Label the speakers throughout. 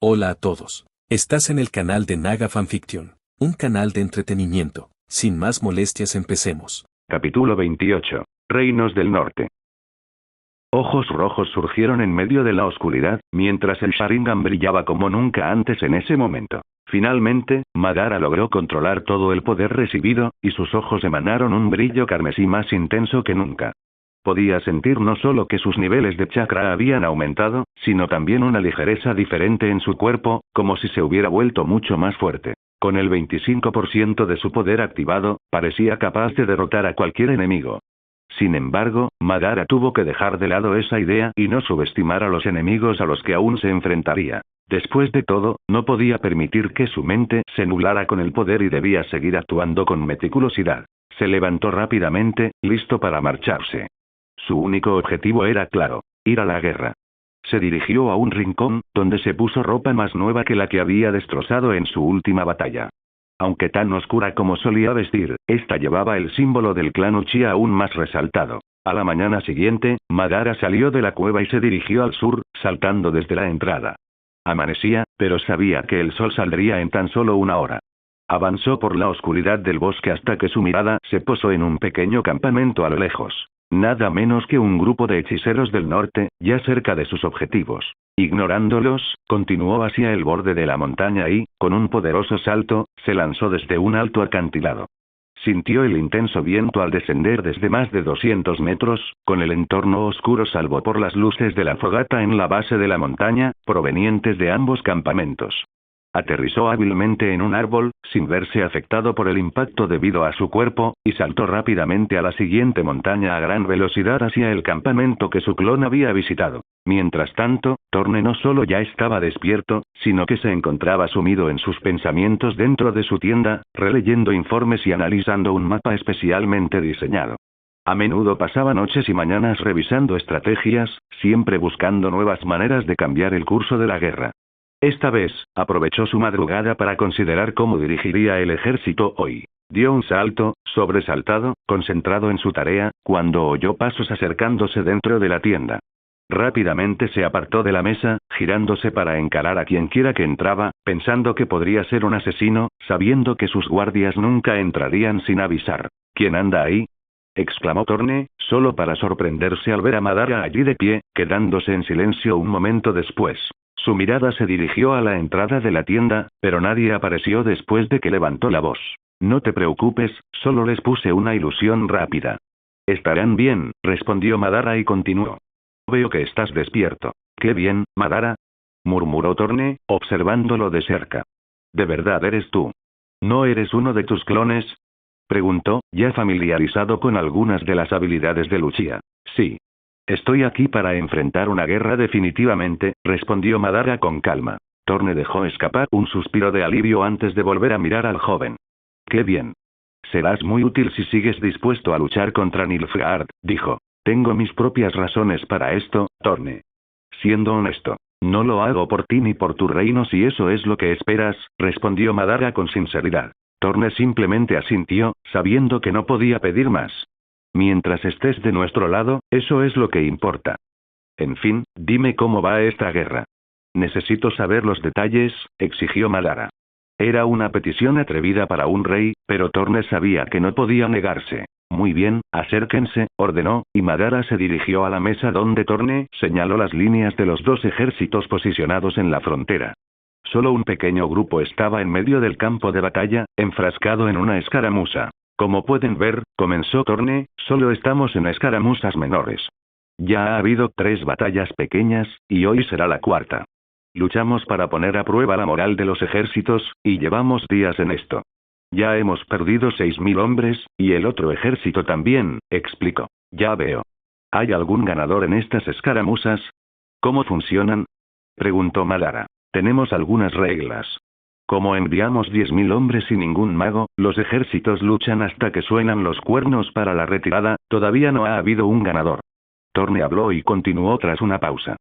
Speaker 1: Hola a todos. Estás en el canal de Naga Fanfiction, un canal de entretenimiento. Sin más molestias, empecemos.
Speaker 2: Capítulo 28. Reinos del Norte. Ojos rojos surgieron en medio de la oscuridad, mientras el Sharingan brillaba como nunca antes en ese momento. Finalmente, Madara logró controlar todo el poder recibido, y sus ojos emanaron un brillo carmesí más intenso que nunca. Podía sentir no solo que sus niveles de chakra habían aumentado, sino también una ligereza diferente en su cuerpo, como si se hubiera vuelto mucho más fuerte. Con el 25% de su poder activado, parecía capaz de derrotar a cualquier enemigo. Sin embargo, Madara tuvo que dejar de lado esa idea y no subestimar a los enemigos a los que aún se enfrentaría. Después de todo, no podía permitir que su mente se nublara con el poder y debía seguir actuando con meticulosidad. Se levantó rápidamente, listo para marcharse. Su único objetivo era claro: ir a la guerra. Se dirigió a un rincón, donde se puso ropa más nueva que la que había destrozado en su última batalla. Aunque tan oscura como solía vestir, esta llevaba el símbolo del clan Uchiha aún más resaltado. A la mañana siguiente, Madara salió de la cueva y se dirigió al sur, saltando desde la entrada. Amanecía, pero sabía que el sol saldría en tan solo una hora. Avanzó por la oscuridad del bosque hasta que su mirada se posó en un pequeño campamento a lo lejos. Nada menos que un grupo de hechiceros del norte, ya cerca de sus objetivos. Ignorándolos, continuó hacia el borde de la montaña y, con un poderoso salto, se lanzó desde un alto acantilado. Sintió el intenso viento al descender desde más de 200 metros, con el entorno oscuro salvo por las luces de la fogata en la base de la montaña, provenientes de ambos campamentos. Aterrizó hábilmente en un árbol, sin verse afectado por el impacto debido a su cuerpo, y saltó rápidamente a la siguiente montaña a gran velocidad hacia el campamento que su clon había visitado. Mientras tanto, Torne no solo ya estaba despierto, sino que se encontraba sumido en sus pensamientos dentro de su tienda, releyendo informes y analizando un mapa especialmente diseñado. A menudo pasaba noches y mañanas revisando estrategias, siempre buscando nuevas maneras de cambiar el curso de la guerra. Esta vez, aprovechó su madrugada para considerar cómo dirigiría el ejército hoy. Dio un salto, sobresaltado, concentrado en su tarea, cuando oyó pasos acercándose dentro de la tienda. Rápidamente se apartó de la mesa, girándose para encarar a quienquiera que entraba, pensando que podría ser un asesino, sabiendo que sus guardias nunca entrarían sin avisar. ¿Quién anda ahí?, exclamó Torne, solo para sorprenderse al ver a Madara allí de pie, quedándose en silencio un momento después. Su mirada se dirigió a la entrada de la tienda, pero nadie apareció después de que levantó la voz. No te preocupes, solo les puse una ilusión rápida. Estarán bien, respondió Madara y continuó. Veo que estás despierto. Qué bien, Madara, murmuró Torne, observándolo de cerca. ¿De verdad eres tú? ¿No eres uno de tus clones?, preguntó, ya familiarizado con algunas de las habilidades de Uchiha. Sí. Estoy aquí para enfrentar una guerra definitivamente, respondió Madara con calma. Torne dejó escapar un suspiro de alivio antes de volver a mirar al joven. Qué bien. Serás muy útil si sigues dispuesto a luchar contra Nilfgaard, dijo. Tengo mis propias razones para esto, Torne. Siendo honesto, no lo hago por ti ni por tu reino si eso es lo que esperas, respondió Madara con sinceridad. Torne simplemente asintió, sabiendo que no podía pedir más. Mientras estés de nuestro lado, eso es lo que importa. En fin, dime cómo va esta guerra. Necesito saber los detalles, exigió Madara. Era una petición atrevida para un rey, pero Torne sabía que no podía negarse. Muy bien, acérquense, ordenó, y Madara se dirigió a la mesa donde Torne señaló las líneas de los dos ejércitos posicionados en la frontera. Solo un pequeño grupo estaba en medio del campo de batalla, enfrascado en una escaramuza. Como pueden ver, comenzó Torne, solo estamos en escaramuzas menores. Ya ha habido 3 batallas pequeñas, y hoy será la 4ª. Luchamos para poner a prueba la moral de los ejércitos, y llevamos días en esto. Ya hemos perdido 6.000 hombres, y el otro ejército también, explicó. Ya veo. ¿Hay algún ganador en estas escaramuzas? ¿Cómo funcionan?, preguntó Madara. Tenemos algunas reglas. Como enviamos 10.000 hombres y ningún mago, los ejércitos luchan hasta que suenan los cuernos para la retirada, todavía no ha habido un ganador. Torne habló y continuó tras una pausa.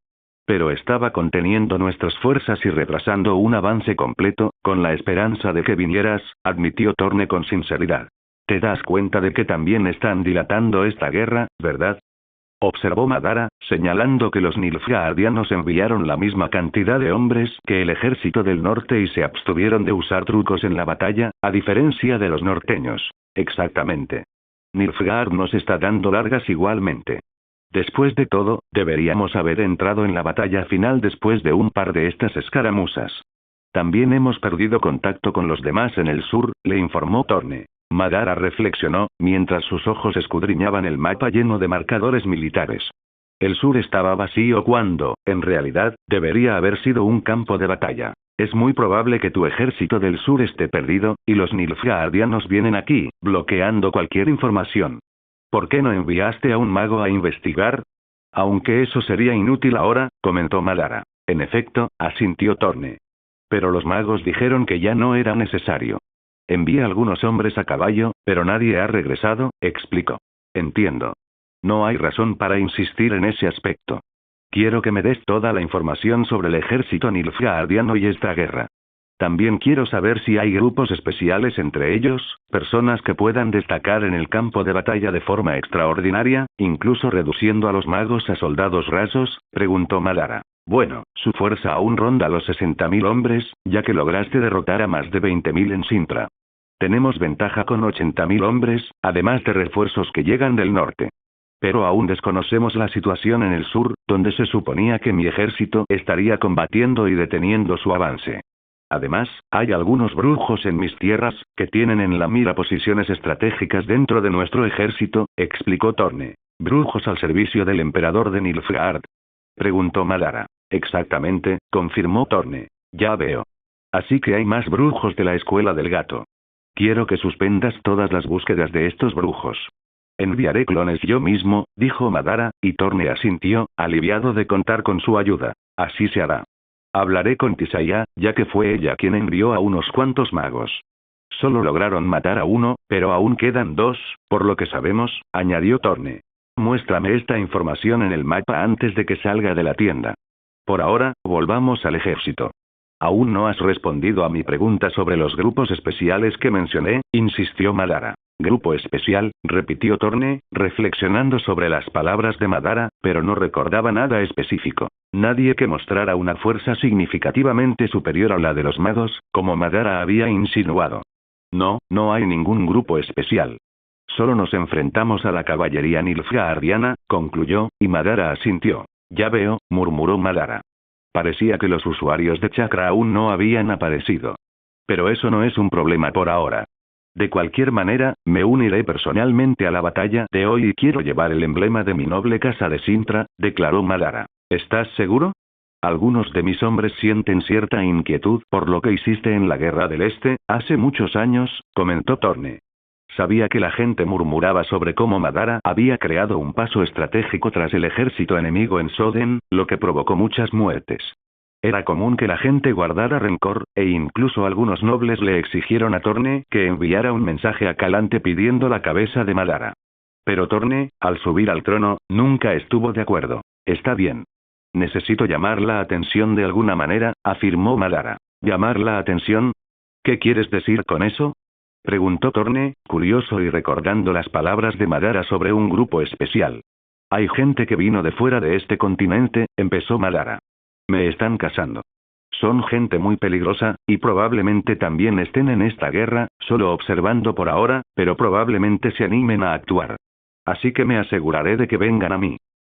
Speaker 2: Pero estaba conteniendo nuestras fuerzas y retrasando un avance completo, con la esperanza de que vinieras, admitió Torne con sinceridad. Te das cuenta de que también están dilatando esta guerra, ¿verdad? Observó Madara, señalando que los Nilfgaardianos enviaron la misma cantidad de hombres que el ejército del norte y se abstuvieron de usar trucos en la batalla, a diferencia de los norteños. Exactamente. Nilfgaard nos está dando largas igualmente. Después de todo, deberíamos haber entrado en la batalla final después de un par de estas escaramuzas. También hemos perdido contacto con los demás en el sur, le informó Torne. Madara reflexionó, mientras sus ojos escudriñaban el mapa lleno de marcadores militares. El sur estaba vacío cuando, en realidad, debería haber sido un campo de batalla. Es muy probable que tu ejército del sur esté perdido, y los Nilfgaardianos vienen aquí, bloqueando cualquier información. ¿Por qué no enviaste a un mago a investigar? Aunque eso sería inútil ahora, comentó Madara. En efecto, asintió Torne. Pero los magos dijeron que ya no era necesario. Envié algunos hombres a caballo, pero nadie ha regresado, explicó. Entiendo. No hay razón para insistir en ese aspecto. Quiero que me des toda la información sobre el ejército Nilfgaardiano y esta guerra. También quiero saber si hay grupos especiales entre ellos, personas que puedan destacar en el campo de batalla de forma extraordinaria, incluso reduciendo a los magos a soldados rasos, preguntó Madara. Bueno, su fuerza aún ronda los 60.000 hombres, ya que lograste derrotar a más de 20.000 en Sintra. Tenemos ventaja con 80.000 hombres, además de refuerzos que llegan del norte. Pero aún desconocemos la situación en el sur, donde se suponía que mi ejército estaría combatiendo y deteniendo su avance. Además, hay algunos brujos en mis tierras, que tienen en la mira posiciones estratégicas dentro de nuestro ejército, explicó Torne. ¿Brujos al servicio del emperador de Nilfgaard?, preguntó Madara. Exactamente, confirmó Torne. Ya veo. Así que hay más brujos de la escuela del gato. Quiero que suspendas todas las búsquedas de estos brujos. Enviaré clones yo mismo, dijo Madara, y Torne asintió, aliviado de contar con su ayuda. Así se hará. Hablaré con Tisaya, ya que fue ella quien envió a unos cuantos magos. Solo lograron matar a uno, pero aún quedan dos, por lo que sabemos, añadió Torne. Muéstrame esta información en el mapa antes de que salga de la tienda. Por ahora, volvamos al ejército. Aún no has respondido a mi pregunta sobre los grupos especiales que mencioné, insistió Madara. Grupo especial, repitió Torne, reflexionando sobre las palabras de Madara, pero no recordaba nada específico. Nadie que mostrara una fuerza significativamente superior a la de los magos, como Madara había insinuado. No, no hay ningún grupo especial. Solo nos enfrentamos a la caballería Nilfgaardiana, concluyó, y Madara asintió. Ya veo, murmuró Madara. Parecía que los usuarios de chakra aún no habían aparecido. Pero eso no es un problema por ahora. De cualquier manera, me uniré personalmente a la batalla de hoy y quiero llevar el emblema de mi noble casa de Sintra, declaró Madara. ¿Estás seguro? Algunos de mis hombres sienten cierta inquietud por lo que hiciste en la Guerra del Este, hace muchos años, comentó Torne. Sabía que la gente murmuraba sobre cómo Madara había creado un paso estratégico tras el ejército enemigo en Soden, lo que provocó muchas muertes. Era común que la gente guardara rencor, e incluso algunos nobles le exigieron a Torne que enviara un mensaje a Calante pidiendo la cabeza de Madara. Pero Torne, al subir al trono, nunca estuvo de acuerdo. Está bien. Necesito llamar la atención de alguna manera, afirmó Madara. ¿Llamar la atención? ¿Qué quieres decir con eso?, preguntó Torne, curioso y recordando las palabras de Madara sobre un grupo especial. Hay gente que vino de fuera de este continente, empezó Madara. Me están cazando. Son gente muy peligrosa, y probablemente también estén en esta guerra, solo observando por ahora, pero probablemente se animen a actuar. Así que me aseguraré de que vengan a mí.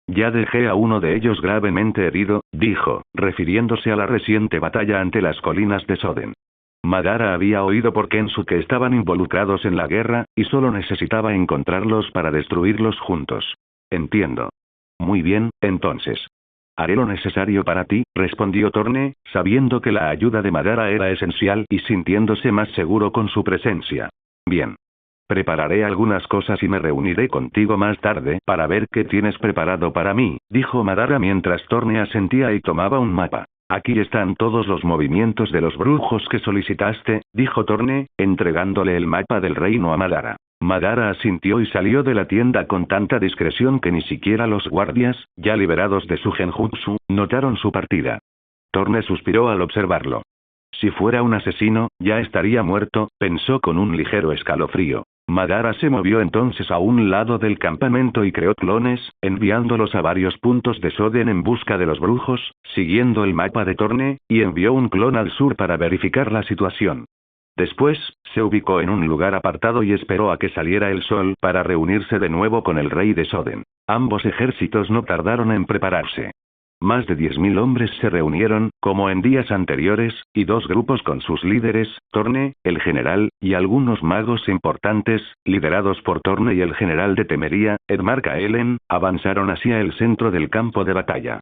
Speaker 2: Ya dejé a uno de ellos gravemente herido, dijo, refiriéndose a la reciente batalla ante las colinas de Soden. Madara había oído por Kensuke estaban involucrados en la guerra, y solo necesitaba encontrarlos para destruirlos juntos. Entiendo. Muy bien, entonces. Haré lo necesario para ti, respondió Torne, sabiendo que la ayuda de Madara era esencial y sintiéndose más seguro con su presencia. Bien. Prepararé algunas cosas y me reuniré contigo más tarde para ver qué tienes preparado para mí, dijo Madara mientras Torne asentía y tomaba un mapa. Aquí están todos los movimientos de los brujos que solicitaste, dijo Torne, entregándole el mapa del reino a Madara. Madara asintió y salió de la tienda con tanta discreción que ni siquiera los guardias, ya liberados de su genjutsu, notaron su partida. Torne suspiró al observarlo. Si fuera un asesino, ya estaría muerto, pensó con un ligero escalofrío. Madara se movió entonces a un lado del campamento y creó clones, enviándolos a varios puntos de Soden en busca de los brujos, siguiendo el mapa de Torne, y envió un clon al sur para verificar la situación. Después, se ubicó en un lugar apartado y esperó a que saliera el sol para reunirse de nuevo con el rey de Soden. Ambos ejércitos no tardaron en prepararse. Más de 10.000 hombres se reunieron, como en días anteriores, y dos grupos con sus líderes, Torne, el general, y algunos magos importantes, liderados por Torne y el general de Temeria, Edmar Kaelen, avanzaron hacia el centro del campo de batalla.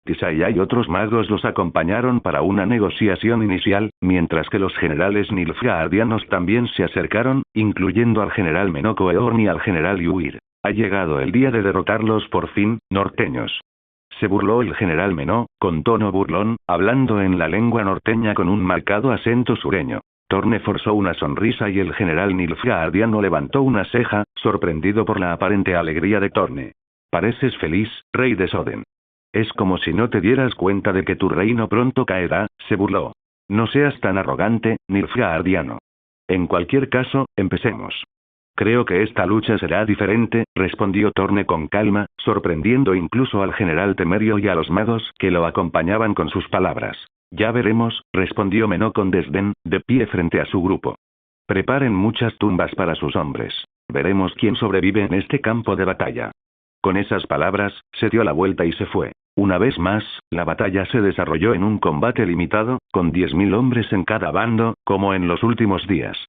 Speaker 2: Tisaya y otros magos los acompañaron para una negociación inicial, mientras que los generales nilfgaardianos también se acercaron, incluyendo al general Menoko Eorn y al general Yuir. Ha llegado el día de derrotarlos por fin, norteños. Se burló el general Menó, con tono burlón, hablando en la lengua norteña con un marcado acento sureño. Torne forzó una sonrisa y el general nilfgaardiano levantó una ceja, sorprendido por la aparente alegría de Torne. Pareces feliz, rey de Soden. Es como si no te dieras cuenta de que tu reino pronto caerá, se burló. No seas tan arrogante, nilfgaardiano. En cualquier caso, empecemos. Creo que esta lucha será diferente, respondió Torne con calma, sorprendiendo incluso al general Temerio y a los magos que lo acompañaban con sus palabras. Ya veremos, respondió Menó con desdén, de pie frente a su grupo. Preparen muchas tumbas para sus hombres. Veremos quién sobrevive en este campo de batalla. Con esas palabras, se dio la vuelta y se fue. Una vez más, la batalla se desarrolló en un combate limitado, con 10.000 hombres en cada bando, como en los últimos días.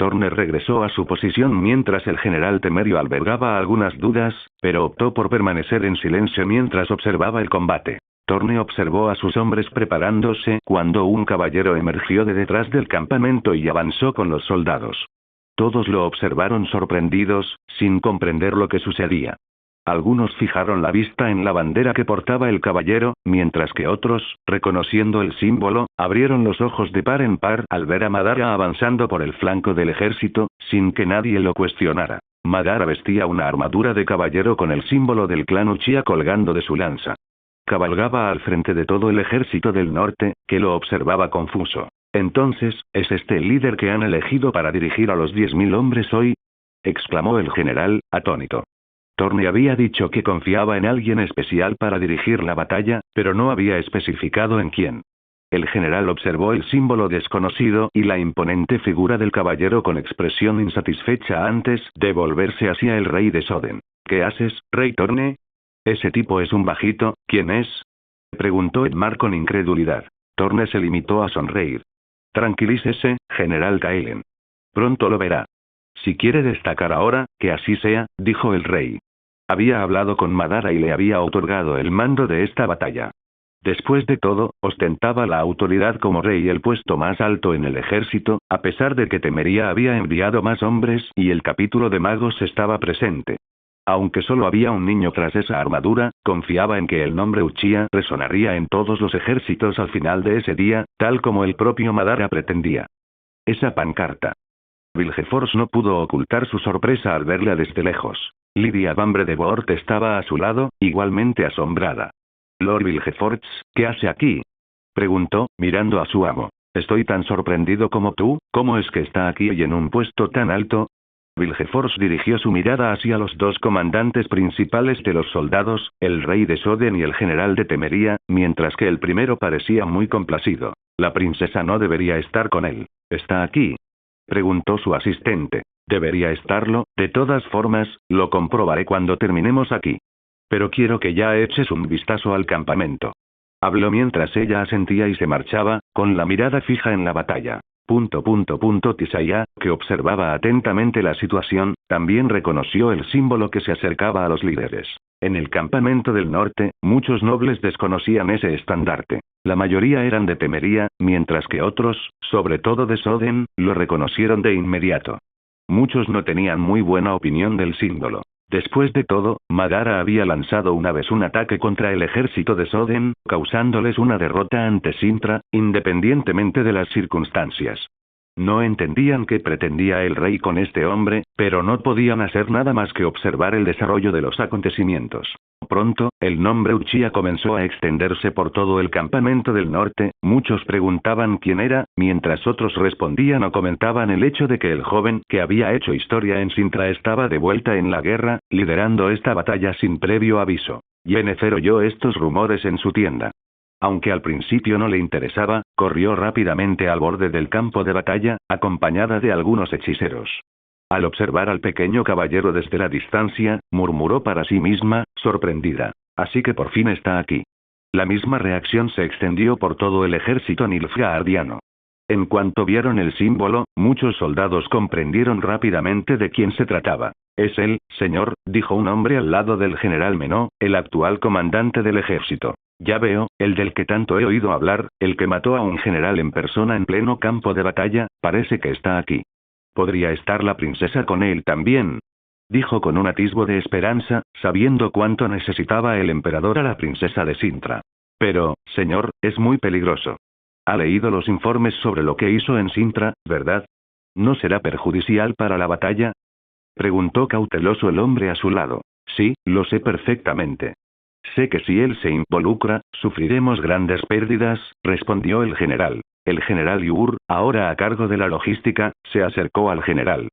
Speaker 2: Torne regresó a su posición mientras el general Temerio albergaba algunas dudas, pero optó por permanecer en silencio mientras observaba el combate. Torne observó a sus hombres preparándose cuando un caballero emergió de detrás del campamento y avanzó con los soldados. Todos lo observaron sorprendidos, sin comprender lo que sucedía. Algunos fijaron la vista en la bandera que portaba el caballero, mientras que otros, reconociendo el símbolo, abrieron los ojos de par en par al ver a Madara avanzando por el flanco del ejército, sin que nadie lo cuestionara. Madara vestía una armadura de caballero con el símbolo del clan Uchiha colgando de su lanza. Cabalgaba al frente de todo el ejército del norte, que lo observaba confuso. Entonces, ¿es este el líder que han elegido para dirigir a los 10.000 hombres hoy?, exclamó el general, atónito. Torne había dicho que confiaba en alguien especial para dirigir la batalla, pero no había especificado en quién. El general observó el símbolo desconocido y la imponente figura del caballero con expresión insatisfecha antes de volverse hacia el rey de Soden. ¿Qué haces, rey Torne? Ese tipo es un bajito, ¿quién es?, preguntó Edmar con incredulidad. Torne se limitó a sonreír. Tranquilícese, general Kaelen. Pronto lo verá. Si quiere destacar ahora, que así sea, dijo el rey. Había hablado con Madara y le había otorgado el mando de esta batalla. Después de todo, ostentaba la autoridad como rey y el puesto más alto en el ejército, a pesar de que Temeria había enviado más hombres y el capítulo de magos estaba presente. Aunque solo había un niño tras esa armadura, confiaba en que el nombre Uchiha resonaría en todos los ejércitos al final de ese día, tal como el propio Madara pretendía. Esa pancarta. Vilgefortz no pudo ocultar su sorpresa al verla desde lejos. Lydia Bambre de Boort estaba a su lado, igualmente asombrada. Lord Vilgefortz, ¿qué hace aquí?, preguntó, mirando a su amo. Estoy tan sorprendido como tú, ¿cómo es que está aquí y en un puesto tan alto? Vilgefortz dirigió su mirada hacia los dos comandantes principales de los soldados, el rey de Soden y el general de Temeria, mientras que el primero parecía muy complacido. La princesa no debería estar con él. ¿Está aquí?, preguntó su asistente. Debería estarlo, de todas formas, lo comprobaré cuando terminemos aquí. Pero quiero que ya eches un vistazo al campamento. Habló mientras ella asentía y se marchaba, con la mirada fija en la batalla. Tisaya, que observaba atentamente la situación, también reconoció el símbolo que se acercaba a los líderes. En el campamento del norte, muchos nobles desconocían ese estandarte. La mayoría eran de Temeria, mientras que otros, sobre todo de Soden, lo reconocieron de inmediato. Muchos no tenían muy buena opinión del símbolo. Después de todo, Madara había lanzado una vez un ataque contra el ejército de Soden, causándoles una derrota ante Sintra, independientemente de las circunstancias. No entendían qué pretendía el rey con este hombre, pero no podían hacer nada más que observar el desarrollo de los acontecimientos. Pronto, el nombre Uchiha comenzó a extenderse por todo el campamento del norte, muchos preguntaban quién era, mientras otros respondían o comentaban el hecho de que el joven que había hecho historia en Sintra estaba de vuelta en la guerra, liderando esta batalla sin previo aviso. Yennefer oyó estos rumores en su tienda. Aunque al principio no le interesaba, corrió rápidamente al borde del campo de batalla, acompañada de algunos hechiceros. Al observar al pequeño caballero desde la distancia, murmuró para sí misma, sorprendida. Así que por fin está aquí. La misma reacción se extendió por todo el ejército nilfgaardiano. En cuanto vieron el símbolo, muchos soldados comprendieron rápidamente de quién se trataba. Es él, señor, dijo un hombre al lado del general Menó, el actual comandante del ejército. Ya veo, el del que tanto he oído hablar, el que mató a un general en persona en pleno campo de batalla, parece que está aquí. ¿Podría estar la princesa con él también? Dijo con un atisbo de esperanza, sabiendo cuánto necesitaba el emperador a la princesa de Sintra. Pero, señor, es muy peligroso. Ha leído los informes sobre lo que hizo en Sintra, ¿verdad? ¿No será perjudicial para la batalla? Preguntó cauteloso el hombre a su lado. Sí, lo sé perfectamente. Sé que si él se involucra, sufriremos grandes pérdidas, respondió el general. El general Yur, ahora a cargo de la logística, se acercó al general.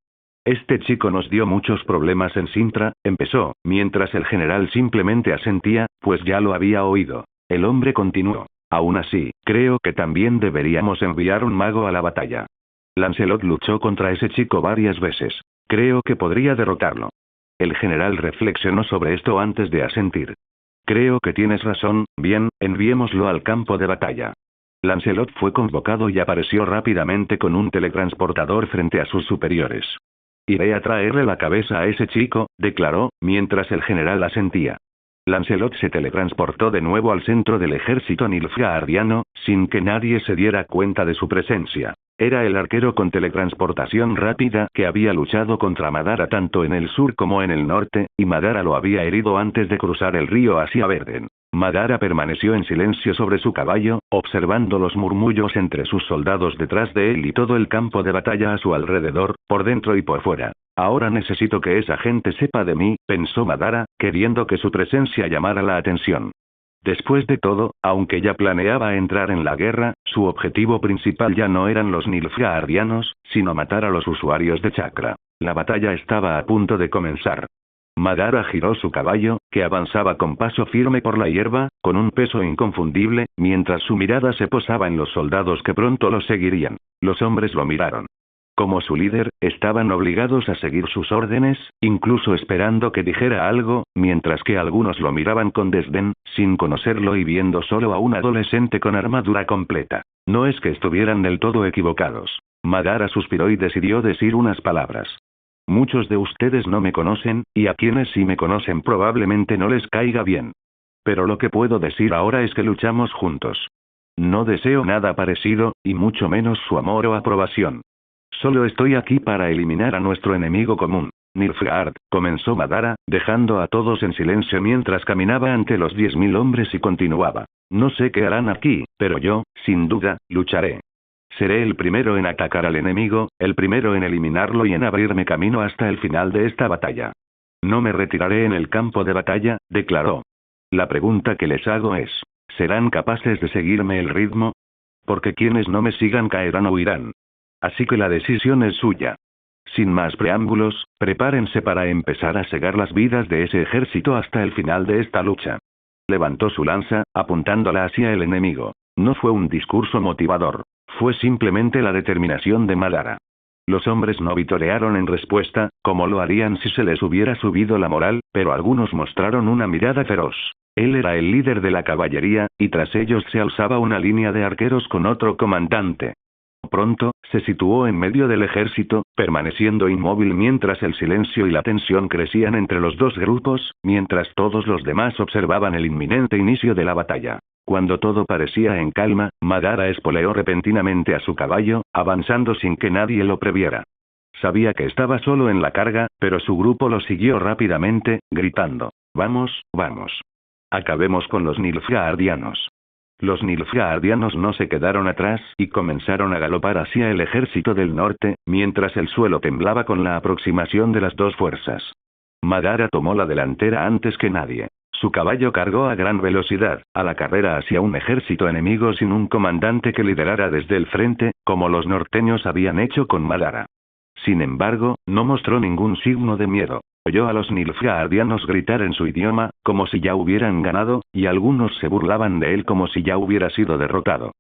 Speaker 2: Este chico nos dio muchos problemas en Sintra, empezó, mientras el general simplemente asentía, pues ya lo había oído. El hombre continuó. Aún así, creo que también deberíamos enviar un mago a la batalla. Lancelot luchó contra ese chico varias veces. Creo que podría derrotarlo. El general reflexionó sobre esto antes de asentir. Creo que tienes razón, bien, enviémoslo al campo de batalla. Lancelot fue convocado y apareció rápidamente con un teletransportador frente a sus superiores. Iré a traerle la cabeza a ese chico, declaró, mientras el general asentía. Lancelot se teletransportó de nuevo al centro del ejército nilfgaardiano, sin que nadie se diera cuenta de su presencia. Era el arquero con teletransportación rápida que había luchado contra Madara tanto en el sur como en el norte, y Madara lo había herido antes de cruzar el río hacia Verden. Madara permaneció en silencio sobre su caballo, observando los murmullos entre sus soldados detrás de él y todo el campo de batalla a su alrededor, por dentro y por fuera. Ahora necesito que esa gente sepa de mí, pensó Madara, queriendo que su presencia llamara la atención. Después de todo, aunque ya planeaba entrar en la guerra, su objetivo principal ya no eran los nilfgaardianos, sino matar a los usuarios de chakra. La batalla estaba a punto de comenzar. Madara giró su caballo, que avanzaba con paso firme por la hierba, con un peso inconfundible, mientras su mirada se posaba en los soldados que pronto lo seguirían. Los hombres lo miraron. Como su líder, estaban obligados a seguir sus órdenes, incluso esperando que dijera algo, mientras que algunos lo miraban con desdén, sin conocerlo y viendo solo a un adolescente con armadura completa. No es que estuvieran del todo equivocados. Madara suspiró y decidió decir unas palabras. Muchos de ustedes no me conocen, y a quienes sí me conocen probablemente no les caiga bien. Pero lo que puedo decir ahora es que luchamos juntos. No deseo nada parecido, y mucho menos su amor o aprobación. Solo estoy aquí para eliminar a nuestro enemigo común. Nilfgaard, comenzó Madara, dejando a todos en silencio mientras caminaba ante los 10.000 hombres y continuaba. No sé qué harán aquí, pero yo, sin duda, lucharé. Seré el primero en atacar al enemigo, el primero en eliminarlo y en abrirme camino hasta el final de esta batalla. No me retiraré en el campo de batalla, declaró. La pregunta que les hago es, ¿serán capaces de seguirme el ritmo? Porque quienes no me sigan caerán o huirán. Así que la decisión es suya. Sin más preámbulos, prepárense para empezar a segar las vidas de ese ejército hasta el final de esta lucha. Levantó su lanza, apuntándola hacia el enemigo. No fue un discurso motivador. Fue simplemente la determinación de Madara. Los hombres no vitorearon en respuesta, como lo harían si se les hubiera subido la moral, pero algunos mostraron una mirada feroz. Él era el líder de la caballería, y tras ellos se alzaba una línea de arqueros con otro comandante. Pronto, se situó en medio del ejército, permaneciendo inmóvil mientras el silencio y la tensión crecían entre los dos grupos, mientras todos los demás observaban el inminente inicio de la batalla. Cuando todo parecía en calma, Madara espoleó repentinamente a su caballo, avanzando sin que nadie lo previera. Sabía que estaba solo en la carga, pero su grupo lo siguió rápidamente, gritando: «Vamos, vamos. Acabemos con los nilfgaardianos». Los nilfgaardianos no se quedaron atrás y comenzaron a galopar hacia el ejército del norte, mientras el suelo temblaba con la aproximación de las dos fuerzas. Madara tomó la delantera antes que nadie. Su caballo cargó a gran velocidad, a la carrera hacia un ejército enemigo sin un comandante que liderara desde el frente, como los norteños habían hecho con Madara. Sin embargo, no mostró ningún signo de miedo. Oyó a los nilfgaardianos gritar en su idioma, como si ya hubieran ganado, y algunos se burlaban de él como si ya hubiera sido derrotado.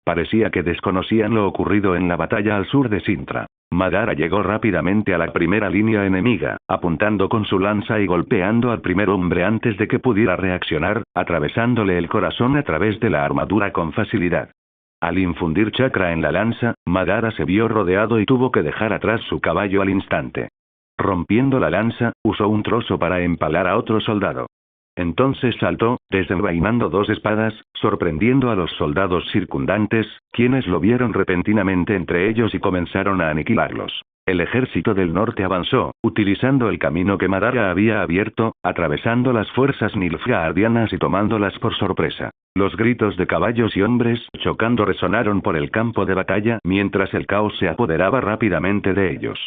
Speaker 2: Parecía que desconocían lo ocurrido en la batalla al sur de Sintra. Madara llegó rápidamente a la primera línea enemiga, apuntando con su lanza y golpeando al primer hombre antes de que pudiera reaccionar, atravesándole el corazón a través de la armadura con facilidad. Al infundir chakra en la lanza, Madara se vio rodeado y tuvo que dejar atrás su caballo al instante. Rompiendo la lanza, usó un trozo para empalar a otro soldado. Entonces saltó, desenvainando dos espadas, sorprendiendo a los soldados circundantes, quienes lo vieron repentinamente entre ellos y comenzaron a aniquilarlos. El ejército del norte avanzó, utilizando el camino que Madara había abierto, atravesando las fuerzas nilfgaardianas y tomándolas por sorpresa. Los gritos de caballos y hombres chocando resonaron por el campo de batalla mientras el caos se apoderaba rápidamente de ellos.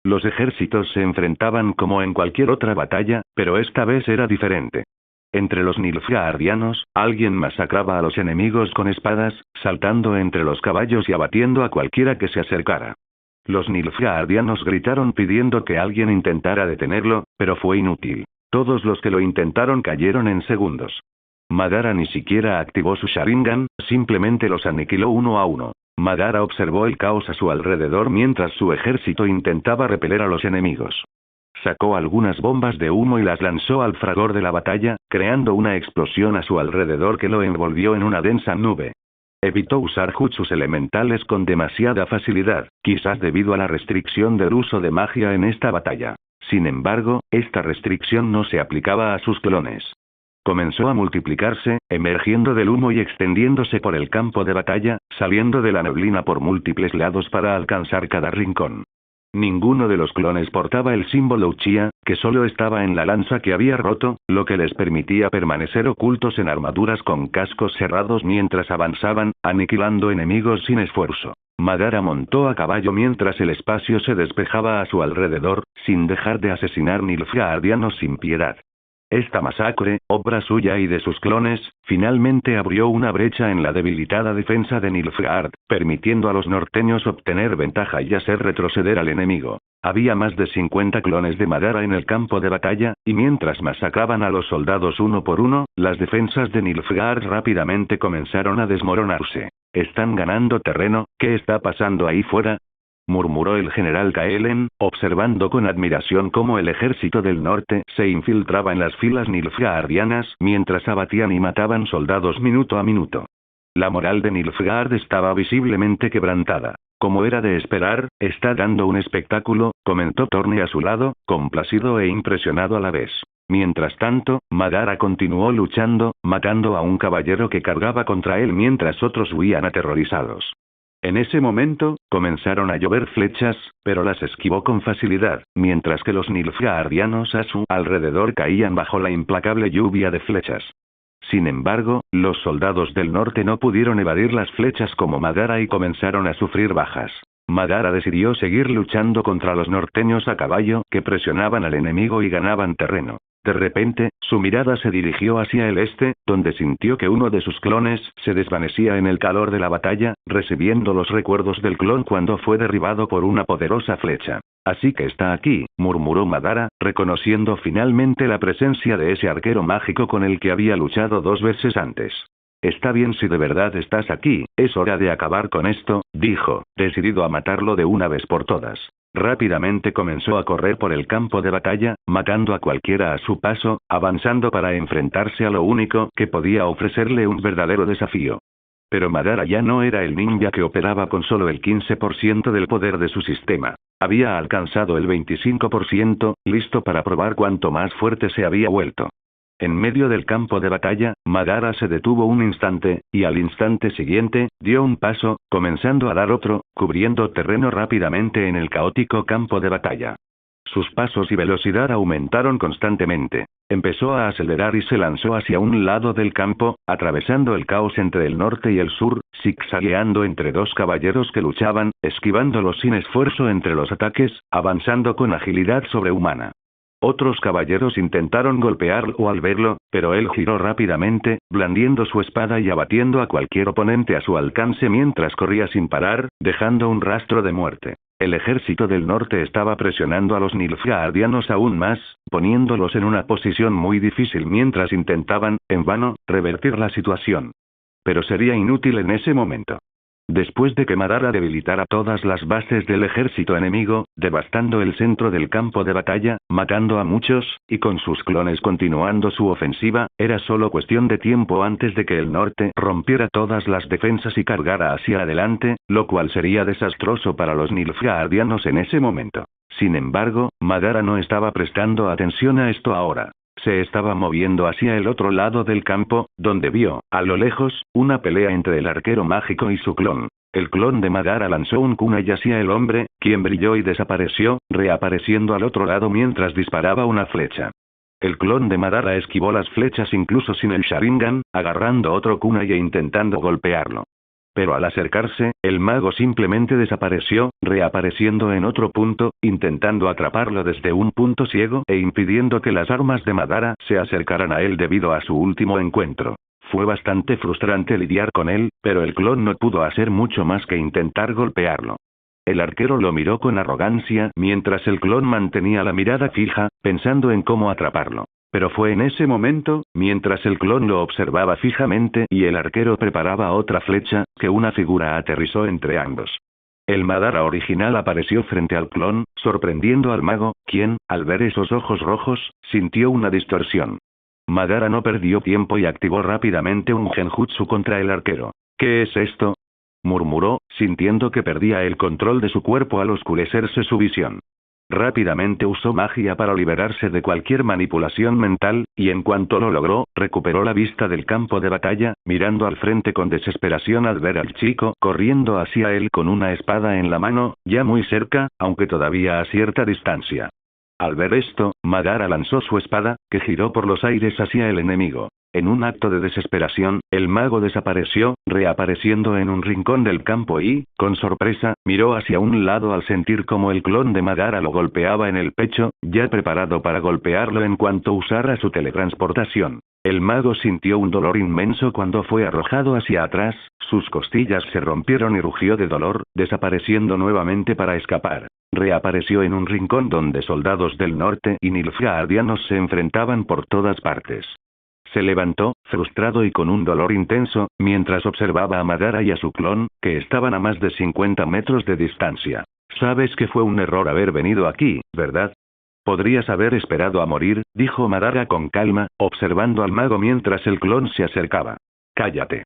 Speaker 2: Los ejércitos se enfrentaban como en cualquier otra batalla, pero esta vez era diferente. Entre los nilfgaardianos, alguien masacraba a los enemigos con espadas, saltando entre los caballos y abatiendo a cualquiera que se acercara. Los nilfgaardianos gritaron pidiendo que alguien intentara detenerlo, pero fue inútil. Todos los que lo intentaron cayeron en segundos. Madara ni siquiera activó su Sharingan, simplemente los aniquiló uno a uno. Madara observó el caos a su alrededor mientras su ejército intentaba repeler a los enemigos. Sacó algunas bombas de humo y las lanzó al fragor de la batalla, creando una explosión a su alrededor que lo envolvió en una densa nube. Evitó usar jutsus elementales con demasiada facilidad, quizás debido a la restricción del uso de magia en esta batalla. Sin embargo, esta restricción no se aplicaba a sus clones. Comenzó a multiplicarse, emergiendo del humo y extendiéndose por el campo de batalla, saliendo de la neblina por múltiples lados para alcanzar cada rincón. Ninguno de los clones portaba el símbolo Uchiha, que solo estaba en la lanza que había roto, lo que les permitía permanecer ocultos en armaduras con cascos cerrados mientras avanzaban, aniquilando enemigos sin esfuerzo. Madara montó a caballo mientras el espacio se despejaba a su alrededor, sin dejar de asesinar nilfgaardianos sin piedad. Esta masacre, obra suya y de sus clones, finalmente abrió una brecha en la debilitada defensa de Nilfgaard, permitiendo a los norteños obtener ventaja y hacer retroceder al enemigo. Había más de 50 clones de Madara en el campo de batalla, y mientras masacraban a los soldados uno por uno, las defensas de Nilfgaard rápidamente comenzaron a desmoronarse. «Están ganando terreno, ¿qué está pasando ahí fuera?», murmuró el general Kaelen, observando con admiración cómo el ejército del norte se infiltraba en las filas nilfgaardianas mientras abatían y mataban soldados minuto a minuto. La moral de Nilfgaard estaba visiblemente quebrantada. Como era de esperar, está dando un espectáculo, comentó Thorne a su lado, complacido e impresionado a la vez. Mientras tanto, Madara continuó luchando, matando a un caballero que cargaba contra él mientras otros huían aterrorizados. En ese momento, comenzaron a llover flechas, pero las esquivó con facilidad, mientras que los nilfgaardianos a su alrededor caían bajo la implacable lluvia de flechas. Sin embargo, los soldados del norte no pudieron evadir las flechas como Madara y comenzaron a sufrir bajas. Madara decidió seguir luchando contra los norteños a caballo que presionaban al enemigo y ganaban terreno. De repente, su mirada se dirigió hacia el este, donde sintió que uno de sus clones se desvanecía en el calor de la batalla, recibiendo los recuerdos del clon cuando fue derribado por una poderosa flecha. «Así que está aquí», murmuró Madara, reconociendo finalmente la presencia de ese arquero mágico con el que había luchado 2 veces antes. «Está bien si de verdad estás aquí, es hora de acabar con esto», dijo, decidido a matarlo de una vez por todas. Rápidamente comenzó a correr por el campo de batalla, matando a cualquiera a su paso, avanzando para enfrentarse a lo único que podía ofrecerle un verdadero desafío. Pero Madara ya no era el ninja que operaba con solo el 15% del poder de su sistema. Había alcanzado el 25%, listo para probar cuánto más fuerte se había vuelto. En medio del campo de batalla, Madara se detuvo un instante, y al instante siguiente, dio un paso, comenzando a dar otro, cubriendo terreno rápidamente en el caótico campo de batalla. Sus pasos y velocidad aumentaron constantemente. Empezó a acelerar y se lanzó hacia un lado del campo, atravesando el caos entre el norte y el sur, zigzagueando entre dos caballeros que luchaban, esquivándolos sin esfuerzo entre los ataques, avanzando con agilidad sobrehumana. Otros caballeros intentaron golpearlo al verlo, pero él giró rápidamente, blandiendo su espada y abatiendo a cualquier oponente a su alcance mientras corría sin parar, dejando un rastro de muerte. El ejército del norte estaba presionando a los nilfgaardianos aún más, poniéndolos en una posición muy difícil mientras intentaban, en vano, revertir la situación. Pero sería inútil en ese momento. Después de que Madara debilitara todas las bases del ejército enemigo, devastando el centro del campo de batalla, matando a muchos, y con sus clones continuando su ofensiva, era solo cuestión de tiempo antes de que el norte rompiera todas las defensas y cargara hacia adelante, lo cual sería desastroso para los nilfgaardianos en ese momento. Sin embargo, Madara no estaba prestando atención a esto ahora. Se estaba moviendo hacia el otro lado del campo, donde vio, a lo lejos, una pelea entre el arquero mágico y su clon. El clon de Madara lanzó un kunai hacia el hombre, quien brilló y desapareció, reapareciendo al otro lado mientras disparaba una flecha. El clon de Madara esquivó las flechas incluso sin el Sharingan, agarrando otro kunai e intentando golpearlo. Pero al acercarse, el mago simplemente desapareció, reapareciendo en otro punto, intentando atraparlo desde un punto ciego e impidiendo que las armas de Madara se acercaran a él debido a su último encuentro. Fue bastante frustrante lidiar con él, pero el clon no pudo hacer mucho más que intentar golpearlo. El arquero lo miró con arrogancia mientras el clon mantenía la mirada fija, pensando en cómo atraparlo. Pero fue en ese momento, mientras el clon lo observaba fijamente y el arquero preparaba otra flecha, que una figura aterrizó entre ambos. El Madara original apareció frente al clon, sorprendiendo al mago, quien, al ver esos ojos rojos, sintió una distorsión. Madara no perdió tiempo y activó rápidamente un genjutsu contra el arquero. ¿Qué es esto?, murmuró, sintiendo que perdía el control de su cuerpo al oscurecerse su visión. Rápidamente usó magia para liberarse de cualquier manipulación mental, y en cuanto lo logró, recuperó la vista del campo de batalla, mirando al frente con desesperación al ver al chico corriendo hacia él con una espada en la mano, ya muy cerca, aunque todavía a cierta distancia. Al ver esto, Madara lanzó su espada, que giró por los aires hacia el enemigo. En un acto de desesperación, el mago desapareció, reapareciendo en un rincón del campo y, con sorpresa, miró hacia un lado al sentir como el clon de Madara lo golpeaba en el pecho, ya preparado para golpearlo en cuanto usara su teletransportación. El mago sintió un dolor inmenso cuando fue arrojado hacia atrás, sus costillas se rompieron y rugió de dolor, desapareciendo nuevamente para escapar. Reapareció en un rincón donde soldados del norte y nilfgaardianos se enfrentaban por todas partes. Se levantó, frustrado y con un dolor intenso, mientras observaba a Madara y a su clon, que estaban a más de 50 metros de distancia. Sabes que fue un error haber venido aquí, ¿verdad? Podrías haber esperado a morir, dijo Madara con calma, observando al mago mientras el clon se acercaba. Cállate.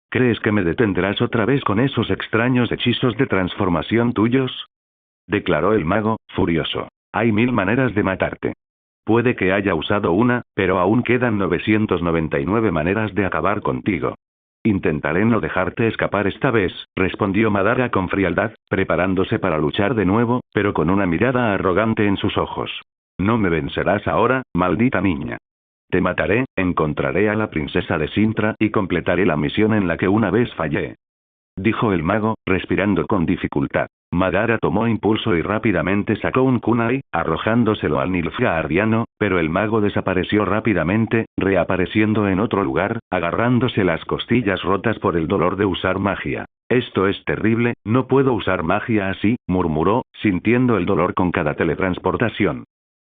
Speaker 2: ¿Crees que me detendrás otra vez con esos extraños hechizos de transformación tuyos?, declaró el mago, furioso. Hay 1000 maneras de matarte. Puede que haya usado una, pero aún quedan 999 maneras de acabar contigo. Intentaré no dejarte escapar esta vez, respondió Madara con frialdad, preparándose para luchar de nuevo, pero con una mirada arrogante en sus ojos. No me vencerás ahora, maldita niña. Te mataré, encontraré a la princesa de Sintra y completaré la misión en la que una vez fallé, dijo el mago, respirando con dificultad. Madara tomó impulso y rápidamente sacó un kunai, arrojándoselo al nilfgaardiano, pero el mago desapareció rápidamente, reapareciendo en otro lugar, agarrándose las costillas rotas por el dolor de usar magia. Esto es terrible, no puedo usar magia así, murmuró, sintiendo el dolor con cada teletransportación.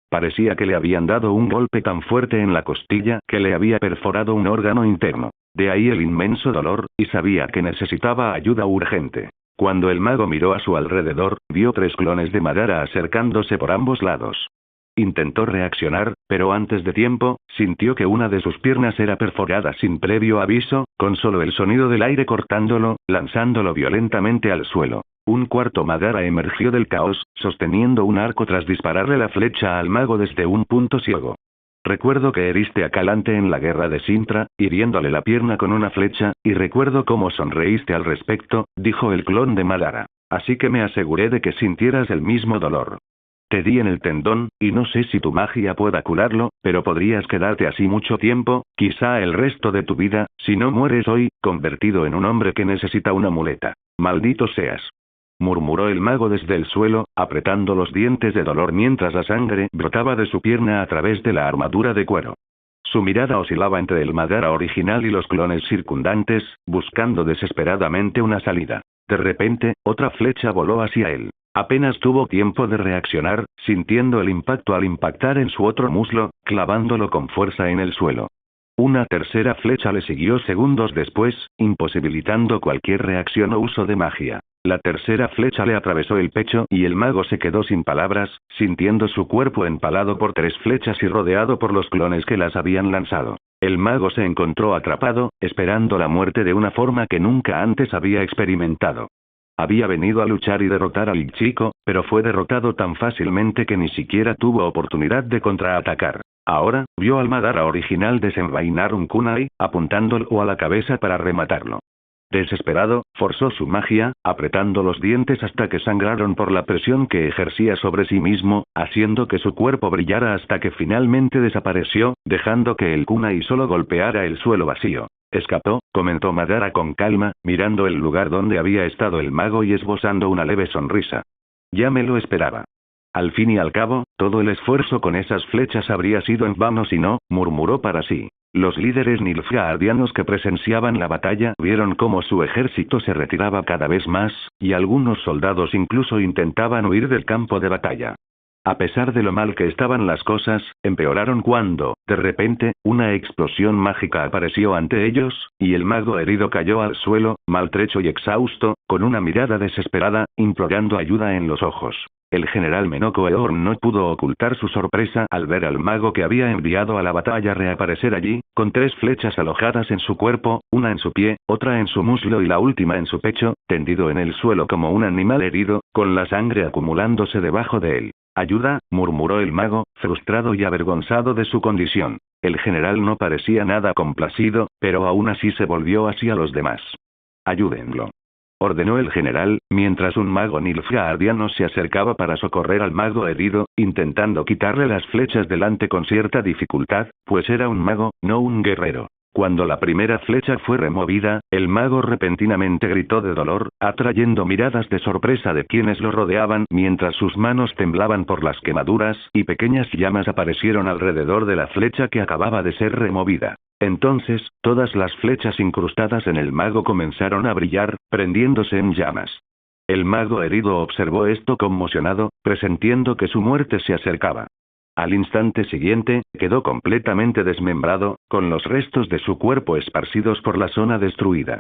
Speaker 2: Parecía que le habían dado un golpe tan fuerte en la costilla que le había perforado un órgano interno. De ahí el inmenso dolor, y sabía que necesitaba ayuda urgente. Cuando el mago miró a su alrededor, vio 3 clones de Madara acercándose por ambos lados. Intentó reaccionar, pero antes de tiempo, sintió que una de sus piernas era perforada sin previo aviso, con solo el sonido del aire cortándolo, lanzándolo violentamente al suelo. Un cuarto Madara emergió del caos, sosteniendo un arco tras dispararle la flecha al mago desde un punto ciego. Recuerdo que heriste a Calante en la guerra de Sintra, hiriéndole la pierna con una flecha, y recuerdo cómo sonreíste al respecto, dijo el clon de Madara. Así que me aseguré de que sintieras el mismo dolor. Te di en el tendón, y no sé si tu magia pueda curarlo, pero podrías quedarte así mucho tiempo, quizá el resto de tu vida, si no mueres hoy, convertido en un hombre que necesita una muleta. Maldito seas. Murmuró el mago desde el suelo, apretando los dientes de dolor mientras la sangre brotaba de su pierna a través de la armadura de cuero. Su mirada oscilaba entre el Madara original y los clones circundantes, buscando desesperadamente una salida. De repente, otra flecha voló hacia él. Apenas tuvo tiempo de reaccionar, sintiendo el impacto al impactar en su otro muslo, clavándolo con fuerza en el suelo. Una tercera flecha le siguió segundos después, imposibilitando cualquier reacción o uso de magia. La tercera flecha le atravesó el pecho y el mago se quedó sin palabras, sintiendo su cuerpo empalado por 3 flechas y rodeado por los clones que las habían lanzado. El mago se encontró atrapado, esperando la muerte de una forma que nunca antes había experimentado. Había venido a luchar y derrotar al chico, pero fue derrotado tan fácilmente que ni siquiera tuvo oportunidad de contraatacar. Ahora, vio al Madara original desenvainar un kunai, apuntándolo a la cabeza para rematarlo. Desesperado, forzó su magia, apretando los dientes hasta que sangraron por la presión que ejercía sobre sí mismo, haciendo que su cuerpo brillara hasta que finalmente desapareció, dejando que el kunai solo golpeara el suelo vacío. Escapó, comentó Madara con calma, mirando el lugar donde había estado el mago y esbozando una leve sonrisa. Ya me lo esperaba. Al fin y al cabo, todo el esfuerzo con esas flechas habría sido en vano si no, murmuró para sí. Los líderes nilfgaardianos que presenciaban la batalla vieron cómo su ejército se retiraba cada vez más, y algunos soldados incluso intentaban huir del campo de batalla. A pesar de lo mal que estaban las cosas, empeoraron cuando, de repente, una explosión mágica apareció ante ellos, y el mago herido cayó al suelo, maltrecho y exhausto, con una mirada desesperada, implorando ayuda en los ojos. El general Menoko Eorn no pudo ocultar su sorpresa al ver al mago que había enviado a la batalla reaparecer allí, con 3 flechas alojadas en su cuerpo, una en su pie, otra en su muslo y la última en su pecho, tendido en el suelo como un animal herido, con la sangre acumulándose debajo de él. Ayuda, murmuró el mago, frustrado y avergonzado de su condición. El general no parecía nada complacido, pero aún así se volvió hacia los demás. Ayúdenlo. Ordenó el general, mientras un mago nilfgaardiano se acercaba para socorrer al mago herido, intentando quitarle las flechas delante con cierta dificultad, pues era un mago, no un guerrero. Cuando la primera flecha fue removida, el mago repentinamente gritó de dolor, atrayendo miradas de sorpresa de quienes lo rodeaban mientras sus manos temblaban por las quemaduras y pequeñas llamas aparecieron alrededor de la flecha que acababa de ser removida. Entonces, todas las flechas incrustadas en el mago comenzaron a brillar, prendiéndose en llamas. El mago herido observó esto conmocionado, presintiendo que su muerte se acercaba. Al instante siguiente, quedó completamente desmembrado, con los restos de su cuerpo esparcidos por la zona destruida.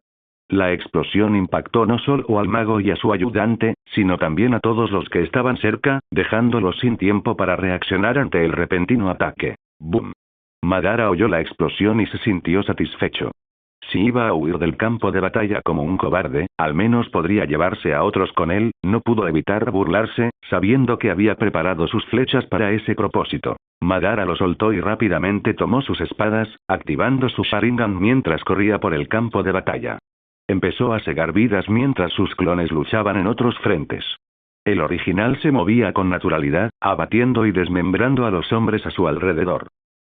Speaker 2: La explosión impactó no solo al mago y a su ayudante, sino también a todos los que estaban cerca, dejándolos sin tiempo para reaccionar ante el repentino ataque. ¡Bum! Madara oyó la explosión y se sintió satisfecho. Si iba a huir del campo de batalla como un cobarde, al menos podría llevarse a otros con él, no pudo evitar burlarse, sabiendo que había preparado sus flechas para ese propósito. Madara lo soltó y rápidamente tomó sus espadas, activando su Sharingan mientras corría por el campo de batalla. Empezó a segar vidas mientras sus clones luchaban en otros frentes. El original se movía con naturalidad, abatiendo y desmembrando a los hombres a su alrededor.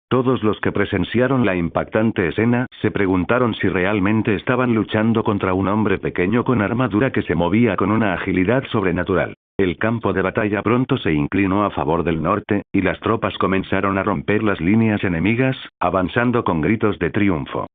Speaker 2: Todos los que presenciaron la impactante escena se preguntaron si realmente estaban luchando contra un hombre pequeño con armadura que se movía con una agilidad sobrenatural. El campo de batalla pronto se inclinó a favor del norte, y las tropas comenzaron a romper las líneas enemigas, avanzando con gritos de triunfo.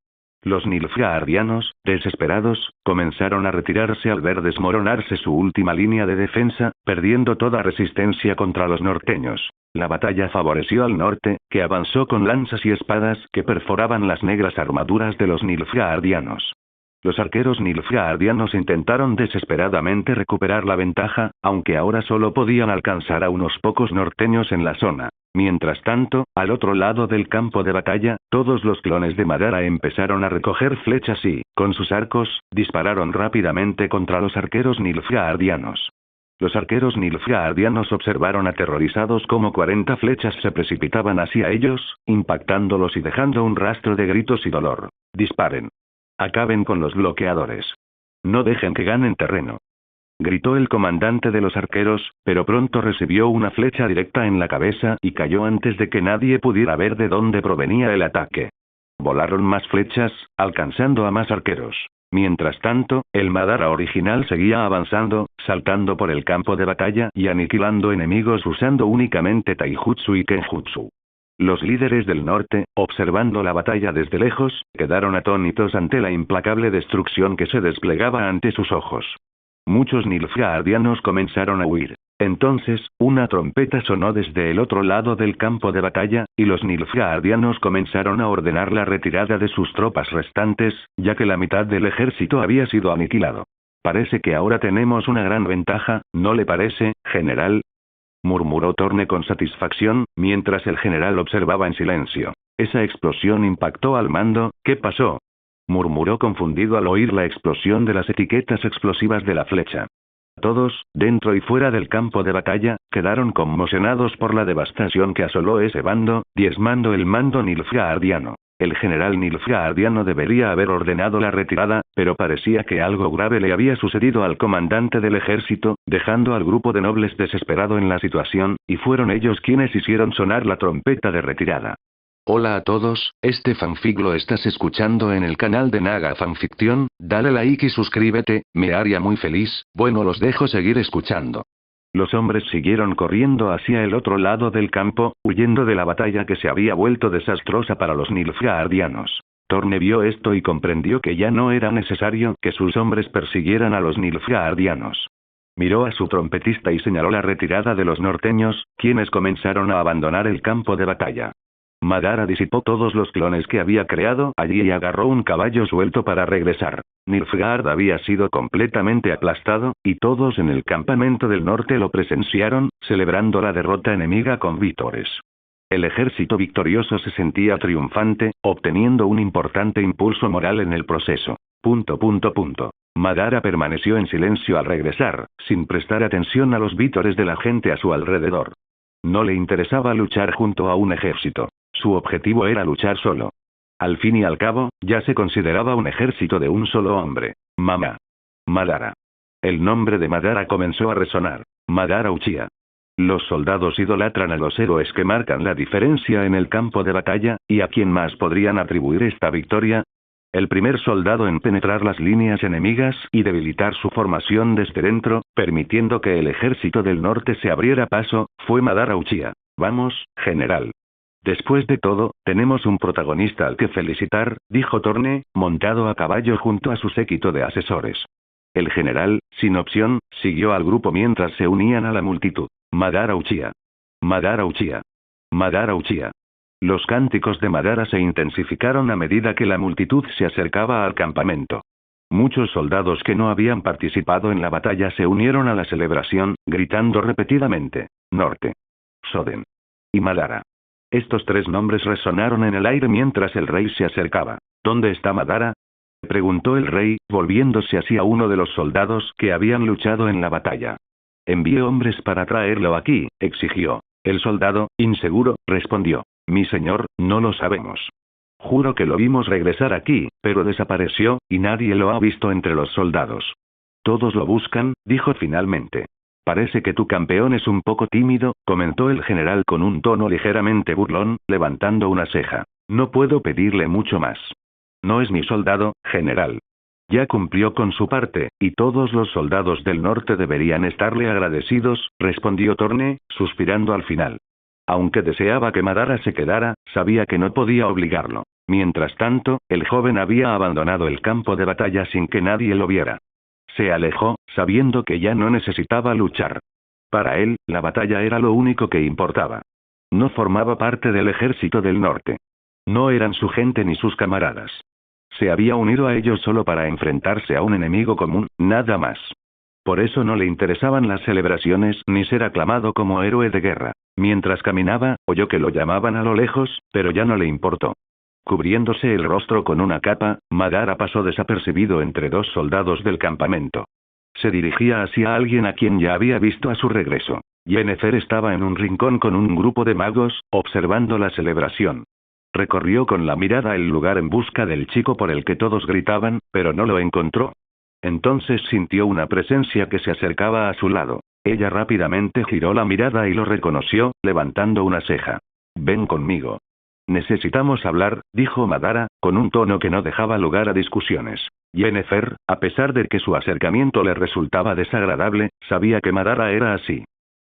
Speaker 2: Los nilfgaardianos, desesperados, comenzaron a retirarse al ver desmoronarse su última línea de defensa, perdiendo toda resistencia contra los norteños. La batalla favoreció al norte, que avanzó con lanzas y espadas que perforaban las negras armaduras de los nilfgaardianos. Los arqueros nilfgaardianos intentaron desesperadamente recuperar la ventaja, aunque ahora solo podían alcanzar a unos pocos norteños en la zona. Mientras tanto, al otro lado del campo de batalla, todos los clones de Madara empezaron a recoger flechas y, con sus arcos, dispararon rápidamente contra los arqueros nilfgaardianos. Los arqueros nilfgaardianos observaron aterrorizados cómo 40 flechas se precipitaban hacia ellos, impactándolos y dejando un rastro de gritos y dolor. Disparen. Acaben con los bloqueadores. No dejen que ganen terreno. gritó el comandante de los arqueros, pero pronto recibió una flecha directa en la cabeza y cayó antes de que nadie pudiera ver de dónde provenía el ataque. Volaron más flechas, alcanzando a más arqueros. Mientras tanto, el Madara original seguía avanzando, saltando por el campo de batalla y aniquilando enemigos usando únicamente Taijutsu y Kenjutsu. Los líderes del norte, observando la batalla desde lejos, quedaron atónitos ante la implacable destrucción que se desplegaba ante sus ojos. Muchos nilfgaardianos comenzaron a huir. Entonces, una trompeta sonó desde el otro lado del campo de batalla, y los nilfgaardianos comenzaron a ordenar la retirada de sus tropas restantes, ya que la mitad del ejército había sido aniquilado. Parece que ahora tenemos una gran ventaja, ¿no le parece, general? Murmuró Torne con satisfacción, mientras el general observaba en silencio. Esa explosión impactó al mando, ¿qué pasó? Murmuró confundido al oír la explosión de las etiquetas explosivas de la flecha. Todos, dentro y fuera del campo de batalla, quedaron conmocionados por la devastación que asoló ese bando, diezmando el mando nilfgaardiano. El general nilfgaardiano debería haber ordenado la retirada, pero parecía que algo grave le había sucedido al comandante del ejército, dejando al grupo de nobles desesperado en la situación, y fueron ellos quienes hicieron sonar la trompeta de retirada. Hola a todos, este fanfic lo estás escuchando en el canal de Naga Fanfiction, dale like y suscríbete, me haría muy feliz, bueno los dejo seguir escuchando. Los hombres siguieron corriendo hacia el otro lado del campo, huyendo de la batalla que se había vuelto desastrosa para los nilfgaardianos. Torne vio esto y comprendió que ya no era necesario que sus hombres persiguieran a los nilfgaardianos. Miró a su trompetista y señaló la retirada de los norteños, quienes comenzaron a abandonar el campo de batalla. Madara disipó todos los clones que había creado allí y agarró un caballo suelto para regresar. Nilfgaard había sido completamente aplastado, y todos en el campamento del norte lo presenciaron, celebrando la derrota enemiga con vítores. El ejército victorioso se sentía triunfante, obteniendo un importante impulso moral en el proceso. Madara permaneció en silencio al regresar, sin prestar atención a los vítores de la gente a su alrededor. No le interesaba luchar junto a un ejército. Su objetivo era luchar solo. Al fin y al cabo, ya se consideraba un ejército de un solo hombre. Madara. El nombre de Madara comenzó a resonar. Madara Uchiha. Los soldados idolatran a los héroes que marcan la diferencia en el campo de batalla, ¿y a quién más podrían atribuir esta victoria? El primer soldado en penetrar las líneas enemigas y debilitar su formación desde dentro, permitiendo que el ejército del norte se abriera paso, fue Madara Uchiha. Vamos, general. Después de todo, tenemos un protagonista al que felicitar, dijo Torne, montado a caballo junto a su séquito de asesores. El general, sin opción, siguió al grupo mientras se unían a la multitud. Madara Uchiha. Madara Uchiha. Madara Uchiha. Los cánticos de Madara se intensificaron a medida que la multitud se acercaba al campamento. Muchos soldados que no habían participado en la batalla se unieron a la celebración, gritando repetidamente: Norte. Soden. Y Madara. Estos tres nombres resonaron en el aire mientras el rey se acercaba. ¿Dónde está Madara?, preguntó el rey, volviéndose hacia uno de los soldados que habían luchado en la batalla. Envíe hombres para traerlo aquí, exigió. El soldado, inseguro, respondió: mi señor, no lo sabemos. Juro que lo vimos regresar aquí, pero desapareció, y nadie lo ha visto entre los soldados. Todos lo buscan, dijo finalmente. Parece que tu campeón es un poco tímido, comentó el general con un tono ligeramente burlón, levantando una ceja. No puedo pedirle mucho más. No es mi soldado, general. Ya cumplió con su parte, y todos los soldados del norte deberían estarle agradecidos, respondió Torne, suspirando al final. Aunque deseaba que Madara se quedara, sabía que no podía obligarlo. Mientras tanto, el joven había abandonado el campo de batalla sin que nadie lo viera. Se alejó, sabiendo que ya no necesitaba luchar. Para él, la batalla era lo único que importaba. No formaba parte del ejército del norte. No eran su gente ni sus camaradas. Se había unido a ellos solo para enfrentarse a un enemigo común, nada más. Por eso no le interesaban las celebraciones ni ser aclamado como héroe de guerra. Mientras caminaba, oyó que lo llamaban a lo lejos, pero ya no le importó. Cubriéndose el rostro con una capa, Madara pasó desapercibido entre dos soldados del campamento. Se dirigía hacia alguien a quien ya había visto a su regreso. Yennefer estaba en un rincón con un grupo de magos, observando la celebración. Recorrió con la mirada el lugar en busca del chico por el que todos gritaban, pero no lo encontró. Entonces sintió una presencia que se acercaba a su lado. Ella rápidamente giró la mirada y lo reconoció, levantando una ceja. Ven conmigo. Necesitamos hablar, dijo Madara, con un tono que no dejaba lugar a discusiones. Yennefer, a pesar de que su acercamiento le resultaba desagradable, sabía que Madara era así.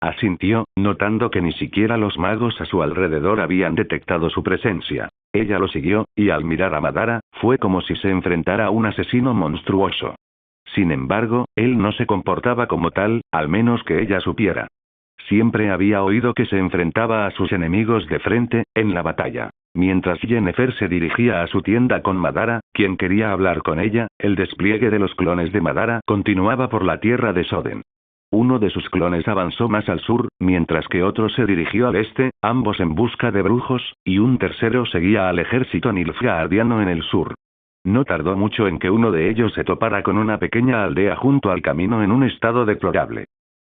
Speaker 2: Asintió, notando que ni siquiera los magos a su alrededor habían detectado su presencia. Ella lo siguió, y al mirar a Madara, fue como si se enfrentara a un asesino monstruoso. Sin embargo, él no se comportaba como tal, al menos que ella supiera. Siempre había oído que se enfrentaba a sus enemigos de frente, en la batalla. Mientras Yennefer se dirigía a su tienda con Madara, quien quería hablar con ella, el despliegue de los clones de Madara continuaba por la tierra de Soden. Uno de sus clones avanzó más al sur, mientras que otro se dirigió al este, ambos en busca de brujos, y un tercero seguía al ejército nilfgaardiano en el sur. No tardó mucho en que uno de ellos se topara con una pequeña aldea junto al camino en un estado deplorable.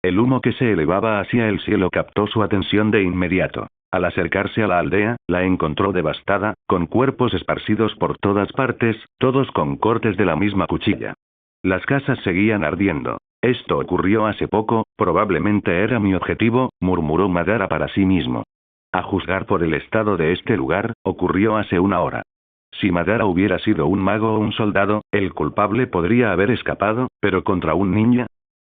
Speaker 2: El humo que se elevaba hacia el cielo captó su atención de inmediato. Al acercarse a la aldea, la encontró devastada, con cuerpos esparcidos por todas partes, todos con cortes de la misma cuchilla. Las casas seguían ardiendo. Esto ocurrió hace poco, probablemente era mi objetivo, murmuró Madara para sí mismo. A juzgar por el estado de este lugar, ocurrió hace una hora. Si Madara hubiera sido un mago o un soldado, el culpable podría haber escapado, pero contra un ninja,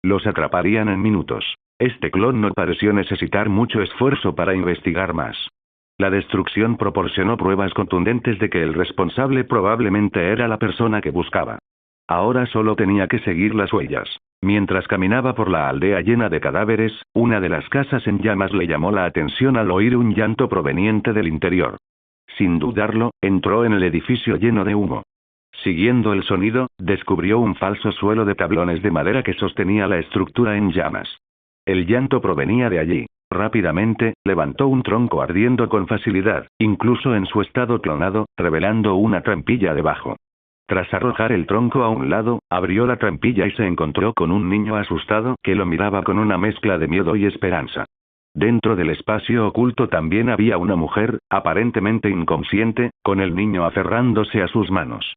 Speaker 2: los atraparían en minutos. Este clon no pareció necesitar mucho esfuerzo para investigar más. La destrucción proporcionó pruebas contundentes de que el responsable probablemente era la persona que buscaba. Ahora solo tenía que seguir las huellas. Mientras caminaba por la aldea llena de cadáveres, una de las casas en llamas le llamó la atención al oír un llanto proveniente del interior. Sin dudarlo, entró en el edificio lleno de humo. Siguiendo el sonido, descubrió un falso suelo de tablones de madera que sostenía la estructura en llamas. El llanto provenía de allí. Rápidamente, levantó un tronco ardiendo con facilidad, incluso en su estado clonado, revelando una trampilla debajo. Tras arrojar el tronco a un lado, abrió la trampilla y se encontró con un niño asustado que lo miraba con una mezcla de miedo y esperanza. Dentro del espacio oculto también había una mujer, aparentemente inconsciente, con el niño aferrándose a sus manos.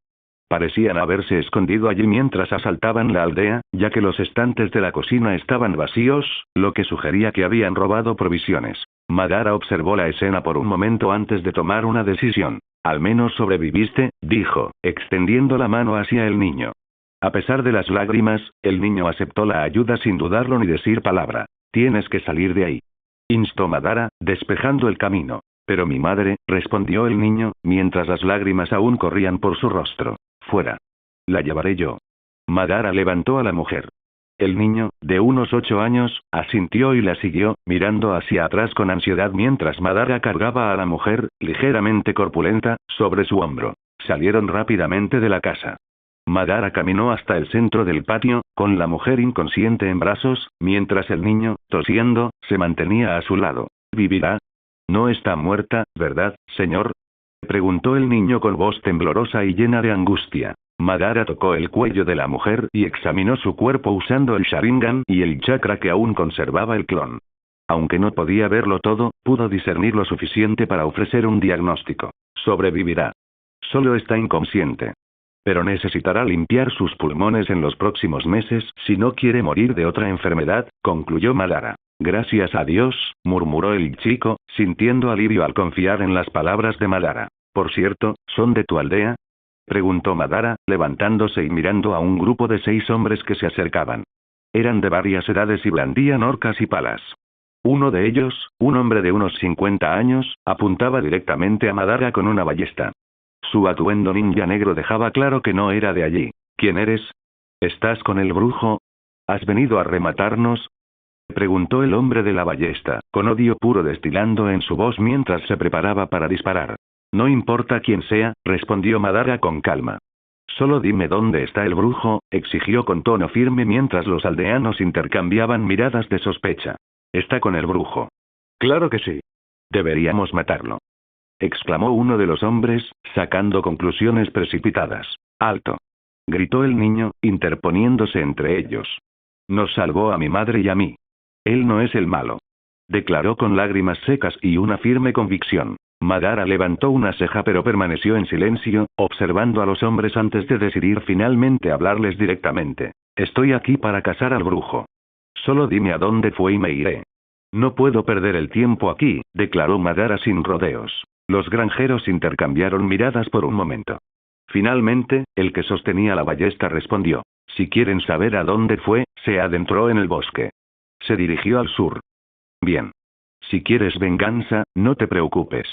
Speaker 2: Parecían haberse escondido allí mientras asaltaban la aldea, ya que los estantes de la cocina estaban vacíos, lo que sugería que habían robado provisiones. Madara observó la escena por un momento antes de tomar una decisión. Al menos sobreviviste, dijo, extendiendo la mano hacia el niño. A pesar de las lágrimas, el niño aceptó la ayuda sin dudarlo ni decir palabra. Tienes que salir de ahí, instó Madara, despejando el camino. Pero mi madre, respondió el niño, mientras las lágrimas aún corrían por su rostro. Fuera. La llevaré yo. Madara levantó a la mujer. El niño, de unos 8 años, asintió y la siguió, mirando hacia atrás con ansiedad mientras Madara cargaba a la mujer, ligeramente corpulenta, sobre su hombro. Salieron rápidamente de la casa. Madara caminó hasta el centro del patio, con la mujer inconsciente en brazos, mientras el niño, tosiendo, se mantenía a su lado. ¿Vivirá? No está muerta, ¿verdad, señor? Preguntó el niño con voz temblorosa y llena de angustia. Madara tocó el cuello de la mujer y examinó su cuerpo usando el Sharingan y el chakra que aún conservaba el clon. Aunque no podía verlo todo, pudo discernir lo suficiente para ofrecer un diagnóstico. Sobrevivirá. Solo está inconsciente. Pero necesitará limpiar sus pulmones en los próximos meses si no quiere morir de otra enfermedad, concluyó Madara. Gracias a Dios, murmuró el chico, sintiendo alivio al confiar en las palabras de Madara. Por cierto, ¿son de tu aldea?, preguntó Madara, levantándose y mirando a un grupo de 6 hombres que se acercaban. Eran de varias edades y blandían horcas y palas. Uno de ellos, un hombre de unos 50 años, apuntaba directamente a Madara con una ballesta. Su atuendo ninja negro dejaba claro que no era de allí. ¿Quién eres? ¿Estás con el brujo? ¿Has venido a rematarnos?, preguntó el hombre de la ballesta, con odio puro destilando en su voz mientras se preparaba para disparar. No importa quién sea, respondió Madara con calma. Solo dime dónde está el brujo, exigió con tono firme mientras los aldeanos intercambiaban miradas de sospecha. Está con el brujo. Claro que sí. Deberíamos matarlo, exclamó uno de los hombres, sacando conclusiones precipitadas. Alto, gritó el niño, interponiéndose entre ellos. Nos salvó a mi madre y a mí. Él no es el malo, declaró con lágrimas secas y una firme convicción. Madara levantó una ceja pero permaneció en silencio, observando a los hombres antes de decidir finalmente hablarles directamente. Estoy aquí para cazar al brujo. Solo dime a dónde fue y me iré. No puedo perder el tiempo aquí, declaró Madara sin rodeos. Los granjeros intercambiaron miradas por un momento. Finalmente, el que sostenía la ballesta respondió. Si quieren saber a dónde fue, se adentró en el bosque. Se dirigió al sur. Bien. Si quieres venganza, no te preocupes.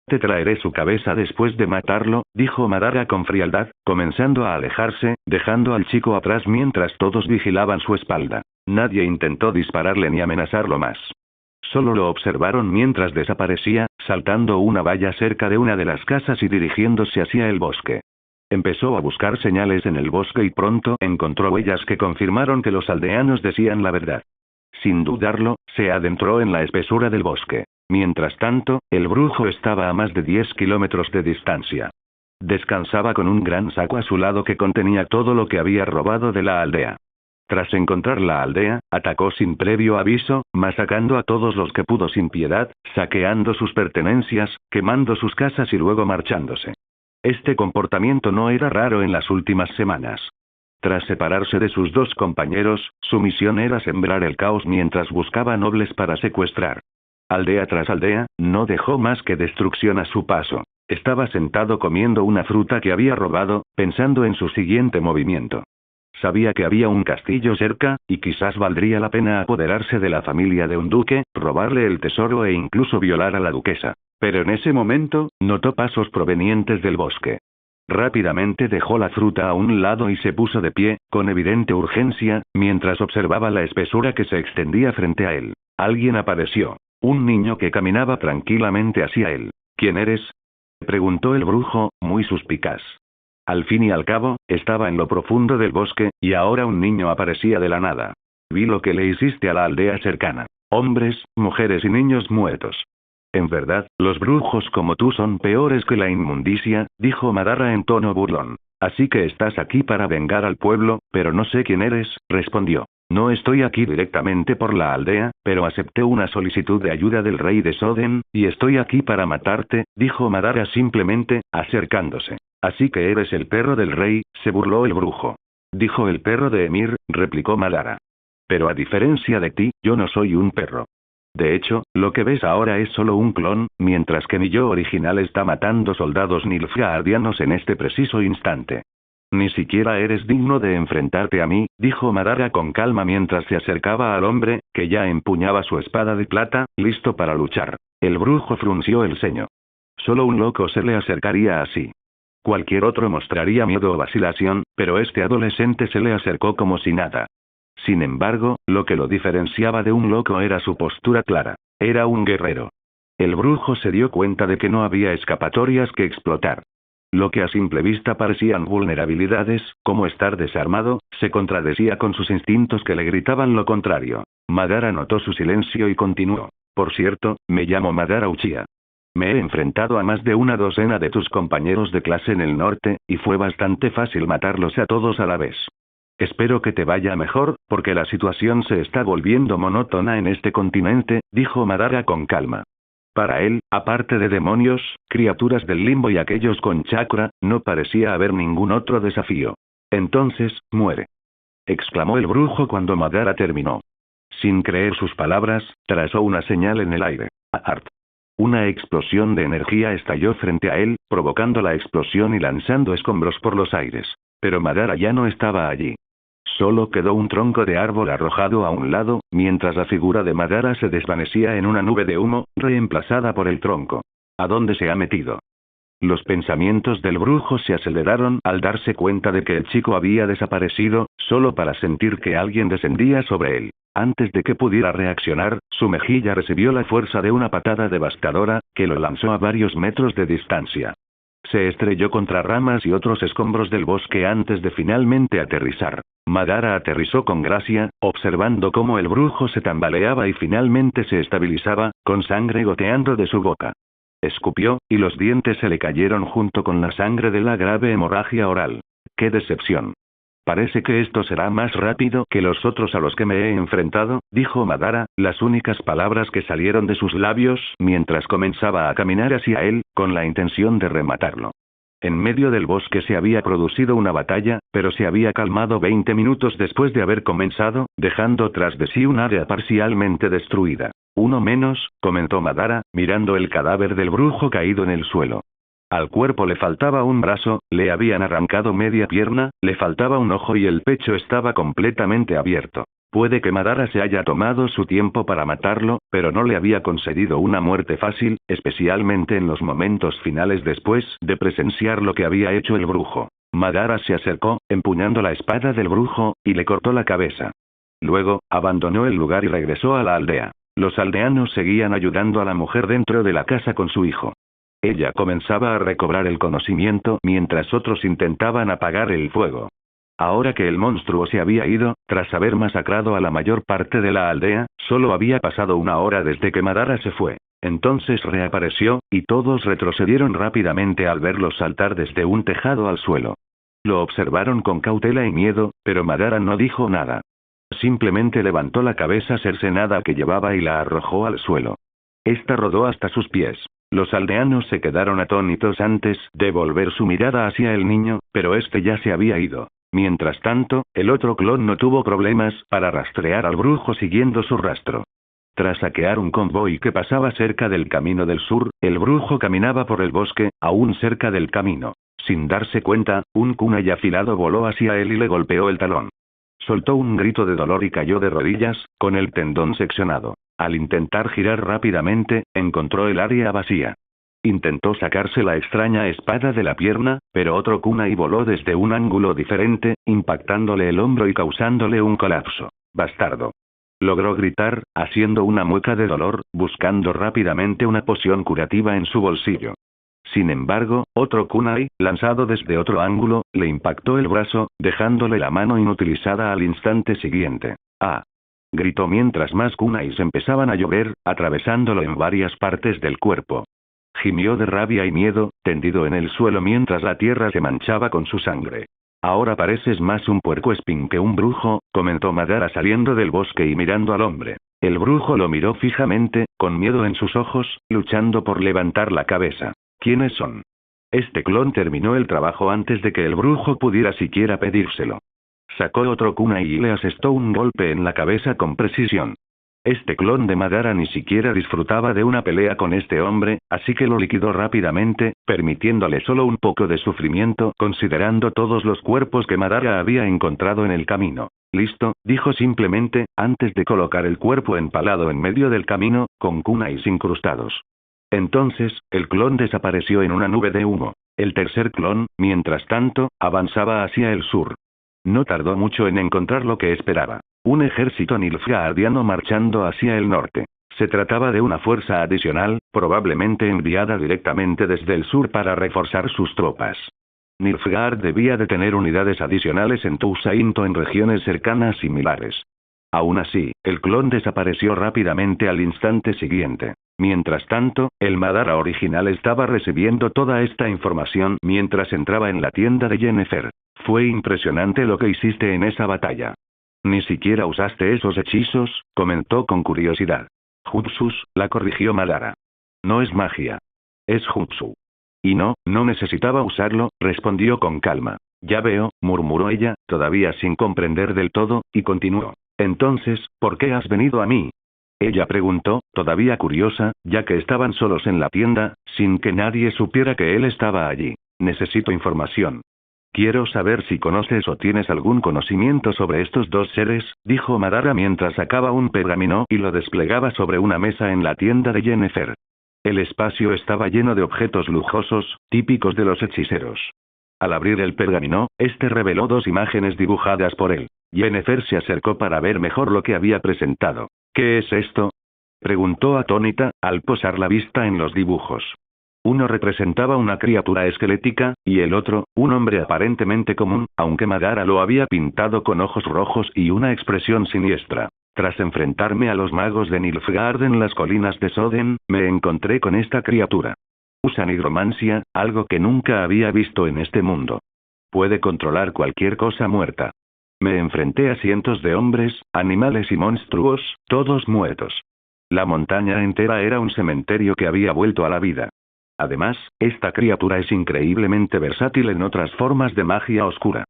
Speaker 2: Te traeré su cabeza después de matarlo, dijo Madara con frialdad, comenzando a alejarse, dejando al chico atrás mientras todos vigilaban su espalda. Nadie intentó dispararle ni amenazarlo más. Solo lo observaron mientras desaparecía, saltando una valla cerca de una de las casas y dirigiéndose hacia el bosque. Empezó a buscar señales en el bosque y pronto encontró huellas que confirmaron que los aldeanos decían la verdad. Sin dudarlo, se adentró en la espesura del bosque. Mientras tanto, el brujo estaba a más de 10 kilómetros de distancia. Descansaba con un gran saco a su lado que contenía todo lo que había robado de la aldea. Tras encontrar la aldea, atacó sin previo aviso, masacrando a todos los que pudo sin piedad, saqueando sus pertenencias, quemando sus casas y luego marchándose. Este comportamiento no era raro en las últimas semanas. Tras separarse de sus dos compañeros, su misión era sembrar el caos mientras buscaba nobles para secuestrar. Aldea tras aldea, no dejó más que destrucción a su paso. Estaba sentado comiendo una fruta que había robado, pensando en su siguiente movimiento. Sabía que había un castillo cerca, y quizás valdría la pena apoderarse de la familia de un duque, robarle el tesoro e incluso violar a la duquesa. Pero en ese momento, notó pasos provenientes del bosque. Rápidamente dejó la fruta a un lado y se puso de pie, con evidente urgencia, mientras observaba la espesura que se extendía frente a él. Alguien apareció. Un niño que caminaba tranquilamente hacia él. ¿Quién eres?, preguntó el brujo, muy suspicaz. Al fin y al cabo, estaba en lo profundo del bosque, y ahora un niño aparecía de la nada. Vi lo que le hiciste a la aldea cercana. Hombres, mujeres y niños muertos. En verdad, los brujos como tú son peores que la inmundicia, dijo Madara en tono burlón. Así que estás aquí para vengar al pueblo, pero no sé quién eres, respondió. No estoy aquí directamente por la aldea, pero acepté una solicitud de ayuda del rey de Soden, y estoy aquí para matarte, dijo Madara simplemente, acercándose. Así que eres el perro del rey, se burló el brujo. Dijo el perro de Emir, replicó Madara. Pero a diferencia de ti, yo no soy un perro. De hecho, lo que ves ahora es solo un clon, mientras que mi yo original está matando soldados nilfgaardianos en este preciso instante. Ni siquiera eres digno de enfrentarte a mí, dijo Madara con calma mientras se acercaba al hombre, que ya empuñaba su espada de plata, listo para luchar. El brujo frunció el ceño. Solo un loco se le acercaría así. Cualquier otro mostraría miedo o vacilación, pero este adolescente se le acercó como si nada. Sin embargo, lo que lo diferenciaba de un loco era su postura clara. Era un guerrero. El brujo se dio cuenta de que no había escapatorias que explotar. Lo que a simple vista parecían vulnerabilidades, como estar desarmado, se contradecía con sus instintos que le gritaban lo contrario. Madara notó su silencio y continuó. Por cierto, me llamo Madara Uchiha. Me he enfrentado a más de una docena de tus compañeros de clase en el norte, y fue bastante fácil matarlos a todos a la vez. Espero que te vaya mejor, porque la situación se está volviendo monótona en este continente, dijo Madara con calma. Para él, aparte de demonios, criaturas del limbo y aquellos con chakra, no parecía haber ningún otro desafío. Entonces, muere. Exclamó el brujo cuando Madara terminó. Sin creer sus palabras, trazó una señal en el aire. Art. Una explosión de energía estalló frente a él, provocando la explosión y lanzando escombros por los aires. Pero Madara ya no estaba allí. Solo quedó un tronco de árbol arrojado a un lado, mientras la figura de Madara se desvanecía en una nube de humo, reemplazada por el tronco. ¿A dónde se ha metido? Los pensamientos del brujo se aceleraron al darse cuenta de que el chico había desaparecido, solo para sentir que alguien descendía sobre él. Antes de que pudiera reaccionar, su mejilla recibió la fuerza de una patada devastadora, que lo lanzó a varios metros de distancia. Se estrelló contra ramas y otros escombros del bosque antes de finalmente aterrizar. Madara aterrizó con gracia, observando cómo el brujo se tambaleaba y finalmente se estabilizaba, con sangre goteando de su boca. Escupió, y los dientes se le cayeron junto con la sangre de la grave hemorragia oral. ¡Qué decepción! Parece que esto será más rápido que los otros a los que me he enfrentado, dijo Madara, las únicas palabras que salieron de sus labios mientras comenzaba a caminar hacia él, con la intención de rematarlo. En medio del bosque se había producido una batalla, pero se había calmado 20 minutos después de haber comenzado, dejando tras de sí un área parcialmente destruida. Uno menos, comentó Madara, mirando el cadáver del brujo caído en el suelo. Al cuerpo le faltaba un brazo, le habían arrancado media pierna, le faltaba un ojo y el pecho estaba completamente abierto. Puede que Madara se haya tomado su tiempo para matarlo, pero no le había concedido una muerte fácil, especialmente en los momentos finales después de presenciar lo que había hecho el brujo. Madara se acercó, empuñando la espada del brujo, y le cortó la cabeza. Luego, abandonó el lugar y regresó a la aldea. Los aldeanos seguían ayudando a la mujer dentro de la casa con su hijo. Ella comenzaba a recobrar el conocimiento mientras otros intentaban apagar el fuego. Ahora que el monstruo se había ido, tras haber masacrado a la mayor parte de la aldea, solo había pasado una hora desde que Madara se fue. Entonces reapareció, y todos retrocedieron rápidamente al verlo saltar desde un tejado al suelo. Lo observaron con cautela y miedo, pero Madara no dijo nada. Simplemente levantó la cabeza cercenada que llevaba y la arrojó al suelo. Esta rodó hasta sus pies. Los aldeanos se quedaron atónitos antes de volver su mirada hacia el niño, pero este ya se había ido. Mientras tanto, el otro clon no tuvo problemas para rastrear al brujo siguiendo su rastro. Tras saquear un convoy que pasaba cerca del camino del sur, el brujo caminaba por el bosque, aún cerca del camino. Sin darse cuenta, un kunai afilado voló hacia él y le golpeó el talón. Soltó un grito de dolor y cayó de rodillas, con el tendón seccionado. Al intentar girar rápidamente, encontró el área vacía. Intentó sacarse la extraña espada de la pierna, pero otro kunai voló desde un ángulo diferente, impactándole el hombro y causándole un colapso. ¡Bastardo! Logró gritar, haciendo una mueca de dolor, buscando rápidamente una poción curativa en su bolsillo. Sin embargo, otro kunai, lanzado desde otro ángulo, le impactó el brazo, dejándole la mano inutilizada al instante siguiente. ¡Ah! Gritó mientras más kunais empezaban a llover, atravesándolo en varias partes del cuerpo. Gimió de rabia y miedo, tendido en el suelo mientras la tierra se manchaba con su sangre. Ahora pareces más un puercoespín que un brujo, comentó Madara saliendo del bosque y mirando al hombre. El brujo lo miró fijamente, con miedo en sus ojos, luchando por levantar la cabeza. ¿Quiénes son? Este clon terminó el trabajo antes de que el brujo pudiera siquiera pedírselo. Sacó otro kunai y le asestó un golpe en la cabeza con precisión. Este clon de Madara ni siquiera disfrutaba de una pelea con este hombre, así que lo liquidó rápidamente, permitiéndole solo un poco de sufrimiento considerando todos los cuerpos que Madara había encontrado en el camino. Listo, dijo simplemente, antes de colocar el cuerpo empalado en medio del camino, con kunais incrustados. Entonces, el clon desapareció en una nube de humo. El tercer clon, mientras tanto, avanzaba hacia el sur. No tardó mucho en encontrar lo que esperaba. Un ejército nilfgaardiano marchando hacia el norte. Se trataba de una fuerza adicional, probablemente enviada directamente desde el sur para reforzar sus tropas. Nilfgaard debía de tener unidades adicionales en Tusainto en regiones cercanas similares. Aún así, el clon desapareció rápidamente al instante siguiente. Mientras tanto, el Madara original estaba recibiendo toda esta información mientras entraba en la tienda de Yennefer. Fue impresionante lo que hiciste en esa batalla. Ni siquiera usaste esos hechizos, comentó con curiosidad. Jutsus, la corrigió Madara. No es magia. Es jutsu. Y no necesitaba usarlo, respondió con calma. Ya veo, murmuró ella, todavía sin comprender del todo, y continuó. Entonces, ¿por qué has venido a mí? Ella preguntó, todavía curiosa, ya que estaban solos en la tienda, sin que nadie supiera que él estaba allí. Necesito información. Quiero saber si conoces o tienes algún conocimiento sobre estos dos seres, dijo Madara mientras sacaba un pergamino y lo desplegaba sobre una mesa en la tienda de Yennefer. El espacio estaba lleno de objetos lujosos, típicos de los hechiceros. Al abrir el pergamino, este reveló dos imágenes dibujadas por él. Yennefer se acercó para ver mejor lo que había presentado. ¿Qué es esto? Preguntó atónita, al posar la vista en los dibujos. Uno representaba una criatura esquelética, y el otro, un hombre aparentemente común, aunque Madara lo había pintado con ojos rojos y una expresión siniestra. Tras enfrentarme a los magos de Nilfgaard en las colinas de Soden, me encontré con esta criatura. Usa nigromancia, algo que nunca había visto en este mundo. Puede controlar cualquier cosa muerta. Me enfrenté a cientos de hombres, animales y monstruos, todos muertos. La montaña entera era un cementerio que había vuelto a la vida. Además, esta criatura es increíblemente versátil en otras formas de magia oscura.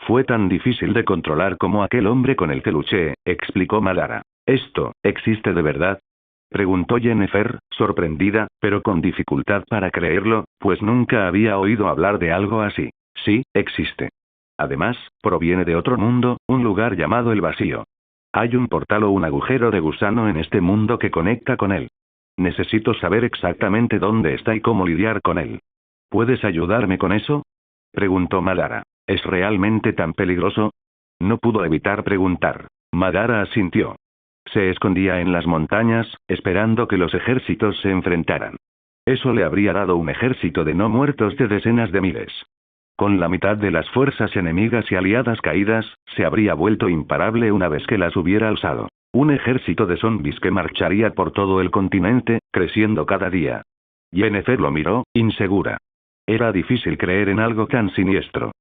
Speaker 2: Fue tan difícil de controlar como aquel hombre con el que luché, explicó Madara. ¿Esto existe de verdad? Preguntó Jennifer, sorprendida, pero con dificultad para creerlo, pues nunca había oído hablar de algo así. Sí, existe. Además, proviene de otro mundo, un lugar llamado el vacío. Hay un portal o un agujero de gusano en este mundo que conecta con él. Necesito saber exactamente dónde está y cómo lidiar con él. ¿Puedes ayudarme con eso? Preguntó Madara. ¿Es realmente tan peligroso? No pudo evitar preguntar. Madara asintió. Se escondía en las montañas, esperando que los ejércitos se enfrentaran. Eso le habría dado un ejército de no muertos de decenas de miles. Con la mitad de las fuerzas enemigas y aliadas caídas, se habría vuelto imparable una vez que las hubiera alzado. Un ejército de zombies que marcharía por todo el continente, creciendo cada día. Jennifer lo miró, insegura. Era difícil creer en algo tan siniestro.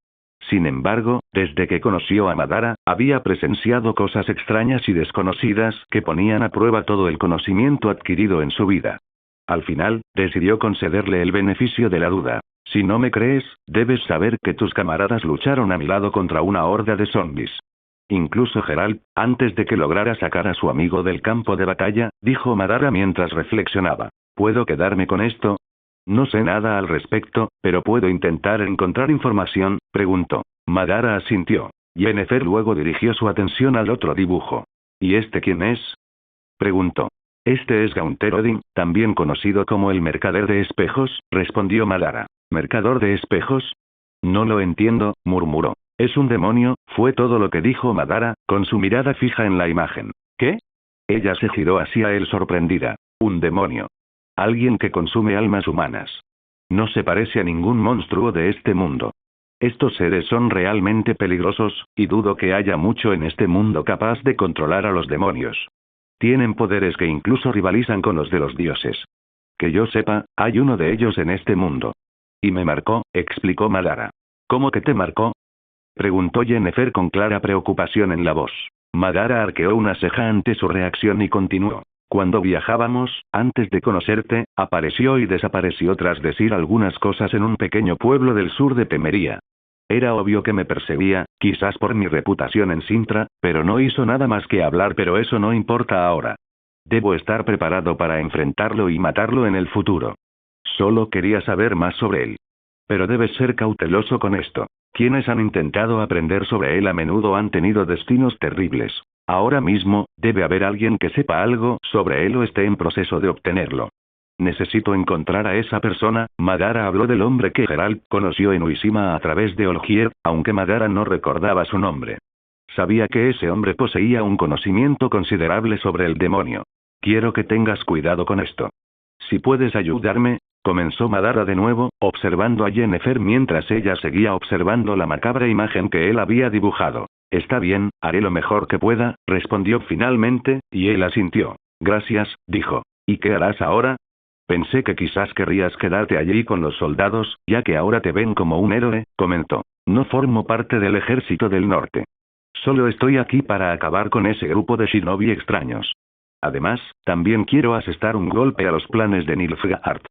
Speaker 2: Sin embargo, desde que conoció a Madara, había presenciado cosas extrañas y desconocidas que ponían a prueba todo el conocimiento adquirido en su vida. Al final, decidió concederle el beneficio de la duda. Si no me crees, debes saber que tus camaradas lucharon a mi lado contra una horda de zombies. Incluso Geralt, antes de que lograra sacar a su amigo del campo de batalla, dijo Madara mientras reflexionaba. ¿Puedo quedarme con esto? No sé nada al respecto, pero puedo intentar encontrar información, preguntó. Madara asintió. Jennifer luego dirigió su atención al otro dibujo. ¿Y este quién es? Preguntó. Este es Gaunter Odin, también conocido como el mercader de espejos, respondió Madara. ¿Mercador de espejos? No lo entiendo, murmuró. Es un demonio, fue todo lo que dijo Madara, con su mirada fija en la imagen. ¿Qué? Ella se giró hacia él sorprendida. Un demonio. Alguien que consume almas humanas. No se parece a ningún monstruo de este mundo. Estos seres son realmente peligrosos, y dudo que haya mucho en este mundo capaz de controlar a los demonios. Tienen poderes que incluso rivalizan con los de los dioses. Que yo sepa, hay uno de ellos en este mundo. Y me marcó, explicó Madara. ¿Cómo que te marcó? Preguntó Jennifer con clara preocupación en la voz. Madara arqueó una ceja ante su reacción y continuó. Cuando viajábamos, antes de conocerte, apareció y desapareció tras decir algunas cosas en un pequeño pueblo del sur de Temería. Era obvio que me perseguía, quizás por mi reputación en Sintra, pero no hizo nada más que hablar, pero eso no importa ahora. Debo estar preparado para enfrentarlo y matarlo en el futuro. Solo quería saber más sobre él. Pero debes ser cauteloso con esto. Quienes han intentado aprender sobre él a menudo han tenido destinos terribles. Ahora mismo, debe haber alguien que sepa algo sobre él o esté en proceso de obtenerlo. Necesito encontrar a esa persona. Madara habló del hombre que Geralt conoció en Uishima a través de Olgierd, aunque Madara no recordaba su nombre. Sabía que ese hombre poseía un conocimiento considerable sobre el demonio. Quiero que tengas cuidado con esto. Si puedes ayudarme, comenzó Madara de nuevo, observando a Jennifer mientras ella seguía observando la macabra imagen que él había dibujado. Está bien, haré lo mejor que pueda, respondió finalmente, y él asintió. Gracias, dijo. ¿Y qué harás ahora? Pensé que quizás querrías quedarte allí con los soldados, ya que ahora te ven como un héroe, comentó. No formo parte del ejército del norte. Solo estoy aquí para acabar con ese grupo de shinobi extraños. Además, también quiero asestar un golpe a los planes de Nilfgaard.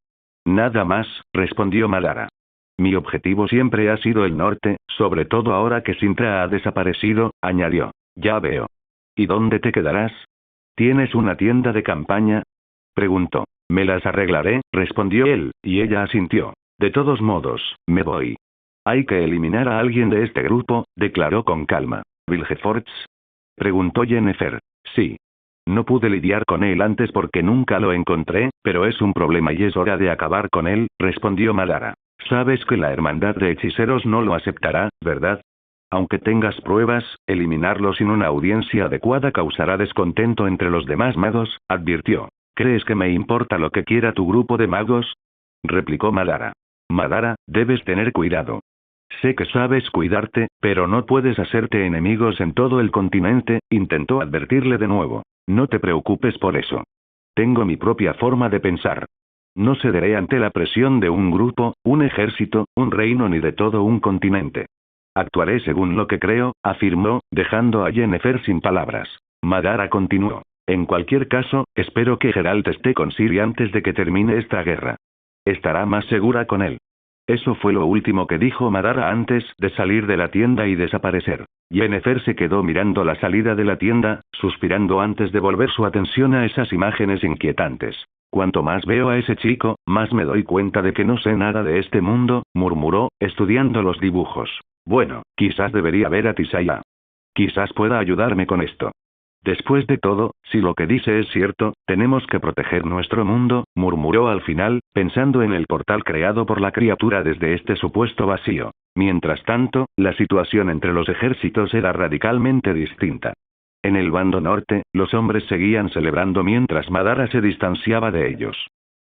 Speaker 2: Nada más, respondió Madara. Mi objetivo siempre ha sido el norte, sobre todo ahora que Sintra ha desaparecido, añadió. Ya veo. ¿Y dónde te quedarás? ¿Tienes una tienda de campaña? Preguntó. Me las arreglaré, respondió él, y ella asintió. De todos modos, me voy. Hay que eliminar a alguien de este grupo, declaró con calma. ¿Vilgefortz? Preguntó Jennifer. Sí. No pude lidiar con él antes porque nunca lo encontré, pero es un problema y es hora de acabar con él, respondió Madara. Sabes que la hermandad de hechiceros no lo aceptará, ¿verdad? Aunque tengas pruebas, eliminarlo sin una audiencia adecuada causará descontento entre los demás magos, advirtió. ¿Crees que me importa lo que quiera tu grupo de magos? Replicó Madara. Madara, debes tener cuidado. Sé que sabes cuidarte, pero no puedes hacerte enemigos en todo el continente, intentó advertirle de nuevo. No te preocupes por eso. Tengo mi propia forma de pensar. No cederé ante la presión de un grupo, un ejército, un reino ni de todo un continente. Actuaré según lo que creo, afirmó, dejando a Yennefer sin palabras. Madara continuó. En cualquier caso, espero que Geralt esté con Ciri antes de que termine esta guerra. Estará más segura con él. Eso fue lo último que dijo Madara antes de salir de la tienda y desaparecer. Yennefer se quedó mirando la salida de la tienda, suspirando antes de volver su atención a esas imágenes inquietantes. Cuanto más veo a ese chico, más me doy cuenta de que no sé nada de este mundo, murmuró, estudiando los dibujos. Bueno, quizás debería ver a Tisaya. Quizás pueda ayudarme con esto. Después de todo, si lo que dice es cierto, tenemos que proteger nuestro mundo, murmuró al final, pensando en el portal creado por la criatura desde este supuesto vacío. Mientras tanto, la situación entre los ejércitos era radicalmente distinta. En el bando norte, los hombres seguían celebrando mientras Madara se distanciaba de ellos.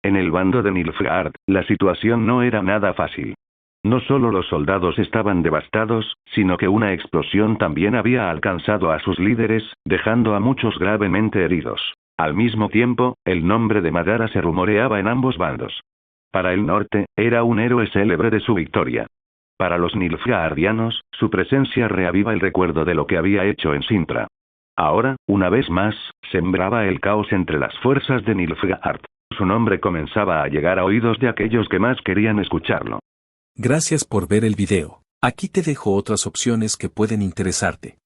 Speaker 2: En el bando de Nilfgaard, la situación no era nada fácil. No solo los soldados estaban devastados, sino que una explosión también había alcanzado a sus líderes, dejando a muchos gravemente heridos. Al mismo tiempo, el nombre de Madara se rumoreaba en ambos bandos. Para el norte, era un héroe célebre de su victoria. Para los Nilfgaardianos, su presencia reaviva el recuerdo de lo que había hecho en Sintra. Ahora, una vez más, sembraba el caos entre las fuerzas de Nilfgaard. Su nombre comenzaba a llegar a oídos de aquellos que más querían escucharlo.
Speaker 1: Gracias por ver el video. Aquí te dejo otras opciones que pueden interesarte.